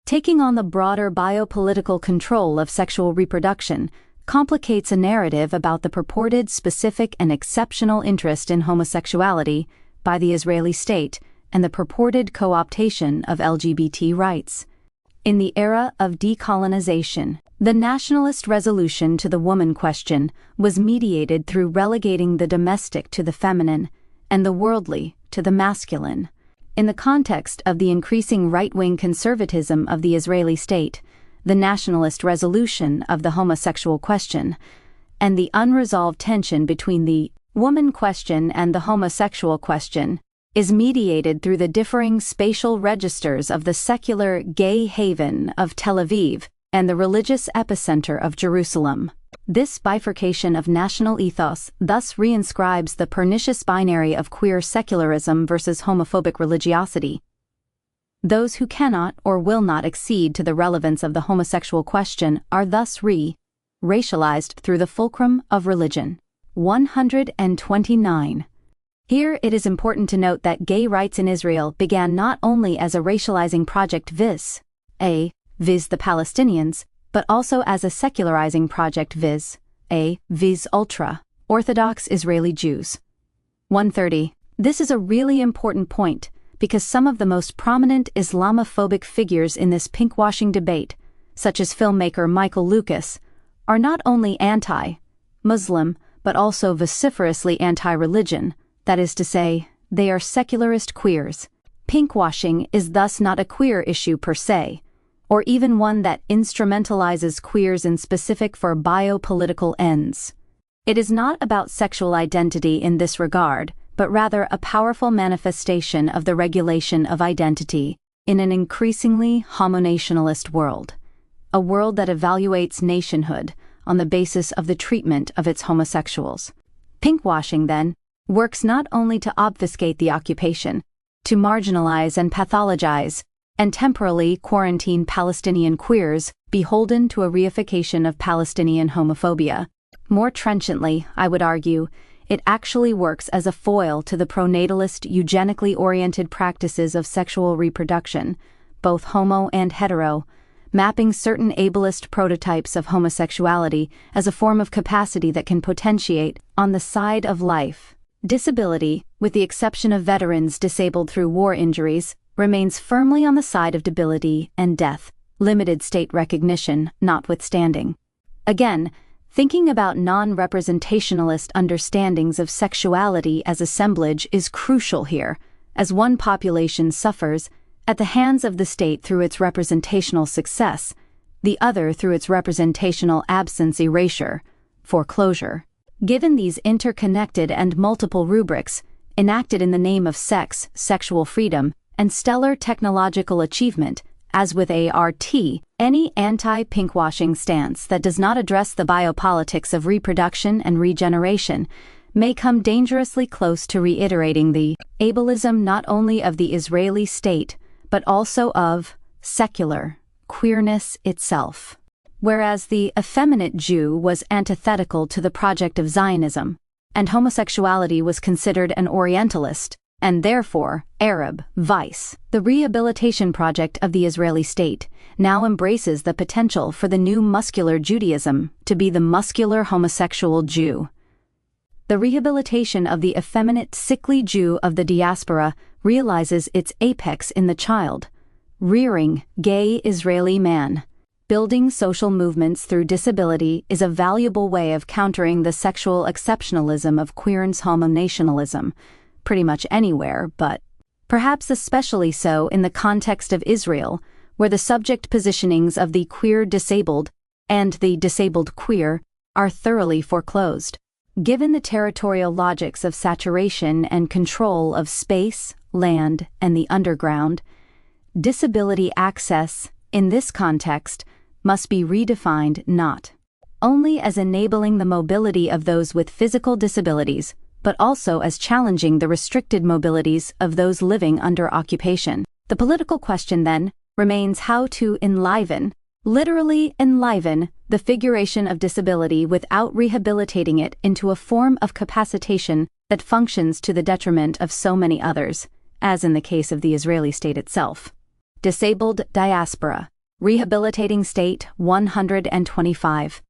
Taking on the broader biopolitical control of sexual reproduction complicates a narrative about the purported specific and exceptional interest in homosexuality by the Israeli state and the purported co-optation of LGBT rights. In the era of decolonization, the nationalist resolution to the woman question was mediated through relegating the domestic to the feminine and the worldly to the masculine. In the context of the increasing right-wing conservatism of the Israeli state, the nationalist resolution of the homosexual question, and the unresolved tension between the woman question and the homosexual question, is mediated through the differing spatial registers of the secular gay haven of Tel Aviv and the religious epicenter of Jerusalem. This bifurcation of national ethos thus reinscribes the pernicious binary of queer secularism versus homophobic religiosity. Those who cannot or will not accede to the relevance of the homosexual question are thus racialized through the fulcrum of religion. 129. Here it is important to note that gay rights in Israel began not only as a racializing project viz. the Palestinians, but also as a secularizing project viz. ultra-Orthodox Israeli Jews. 130. This is a really important point, because some of the most prominent Islamophobic figures in this pinkwashing debate, such as filmmaker Michael Lucas, are not only anti-Muslim, but also vociferously anti-religion. That is to say, they are secularist queers. Pinkwashing is thus not a queer issue per se, or even one that instrumentalizes queers in specific for biopolitical ends. It is not about sexual identity in this regard, but rather a powerful manifestation of the regulation of identity in an increasingly homonationalist world, a world that evaluates nationhood on the basis of the treatment of its homosexuals. Pinkwashing, then, works not only to obfuscate the occupation, to marginalize and pathologize, and temporarily quarantine Palestinian queers beholden to a reification of Palestinian homophobia. More trenchantly, I would argue, it actually works as a foil to the pronatalist, eugenically oriented practices of sexual reproduction, both homo and hetero, mapping certain ableist prototypes of homosexuality as a form of capacity that can potentiate on the side of life. Disability, with the exception of veterans disabled through war injuries, remains firmly on the side of debility and death, limited state recognition notwithstanding. Again, thinking about non-representationalist understandings of sexuality as assemblage is crucial here, as one population suffers at the hands of the state through its representational success, the other through its representational absence, erasure, foreclosure. Given these interconnected and multiple rubrics, enacted in the name of sex, sexual freedom, and stellar technological achievement, as with ART, any anti-pinkwashing stance that does not address the biopolitics of reproduction and regeneration may come dangerously close to reiterating the ableism not only of the Israeli state, but also of secular queerness itself. Whereas the effeminate Jew was antithetical to the project of Zionism, and homosexuality was considered an Orientalist, and therefore Arab vice, the rehabilitation project of the Israeli state now embraces the potential for the new muscular Judaism to be the muscular homosexual Jew. The rehabilitation of the effeminate, sickly Jew of the diaspora realizes its apex in the child, rearing gay Israeli man. Building social movements through disability is a valuable way of countering the sexual exceptionalism of queerness homonationalism, pretty much anywhere, but perhaps especially so in the context of Israel, where the subject positionings of the queer disabled and the disabled queer are thoroughly foreclosed. Given the territorial logics of saturation and control of space, land, and the underground, disability access, in this context, must be redefined not only as enabling the mobility of those with physical disabilities, but also as challenging the restricted mobilities of those living under occupation. The political question, then, remains how to enliven, literally enliven, the figuration of disability without rehabilitating it into a form of capacitation that functions to the detriment of so many others, as in the case of the Israeli state itself. Disabled Diaspora. Rehabilitating State 125.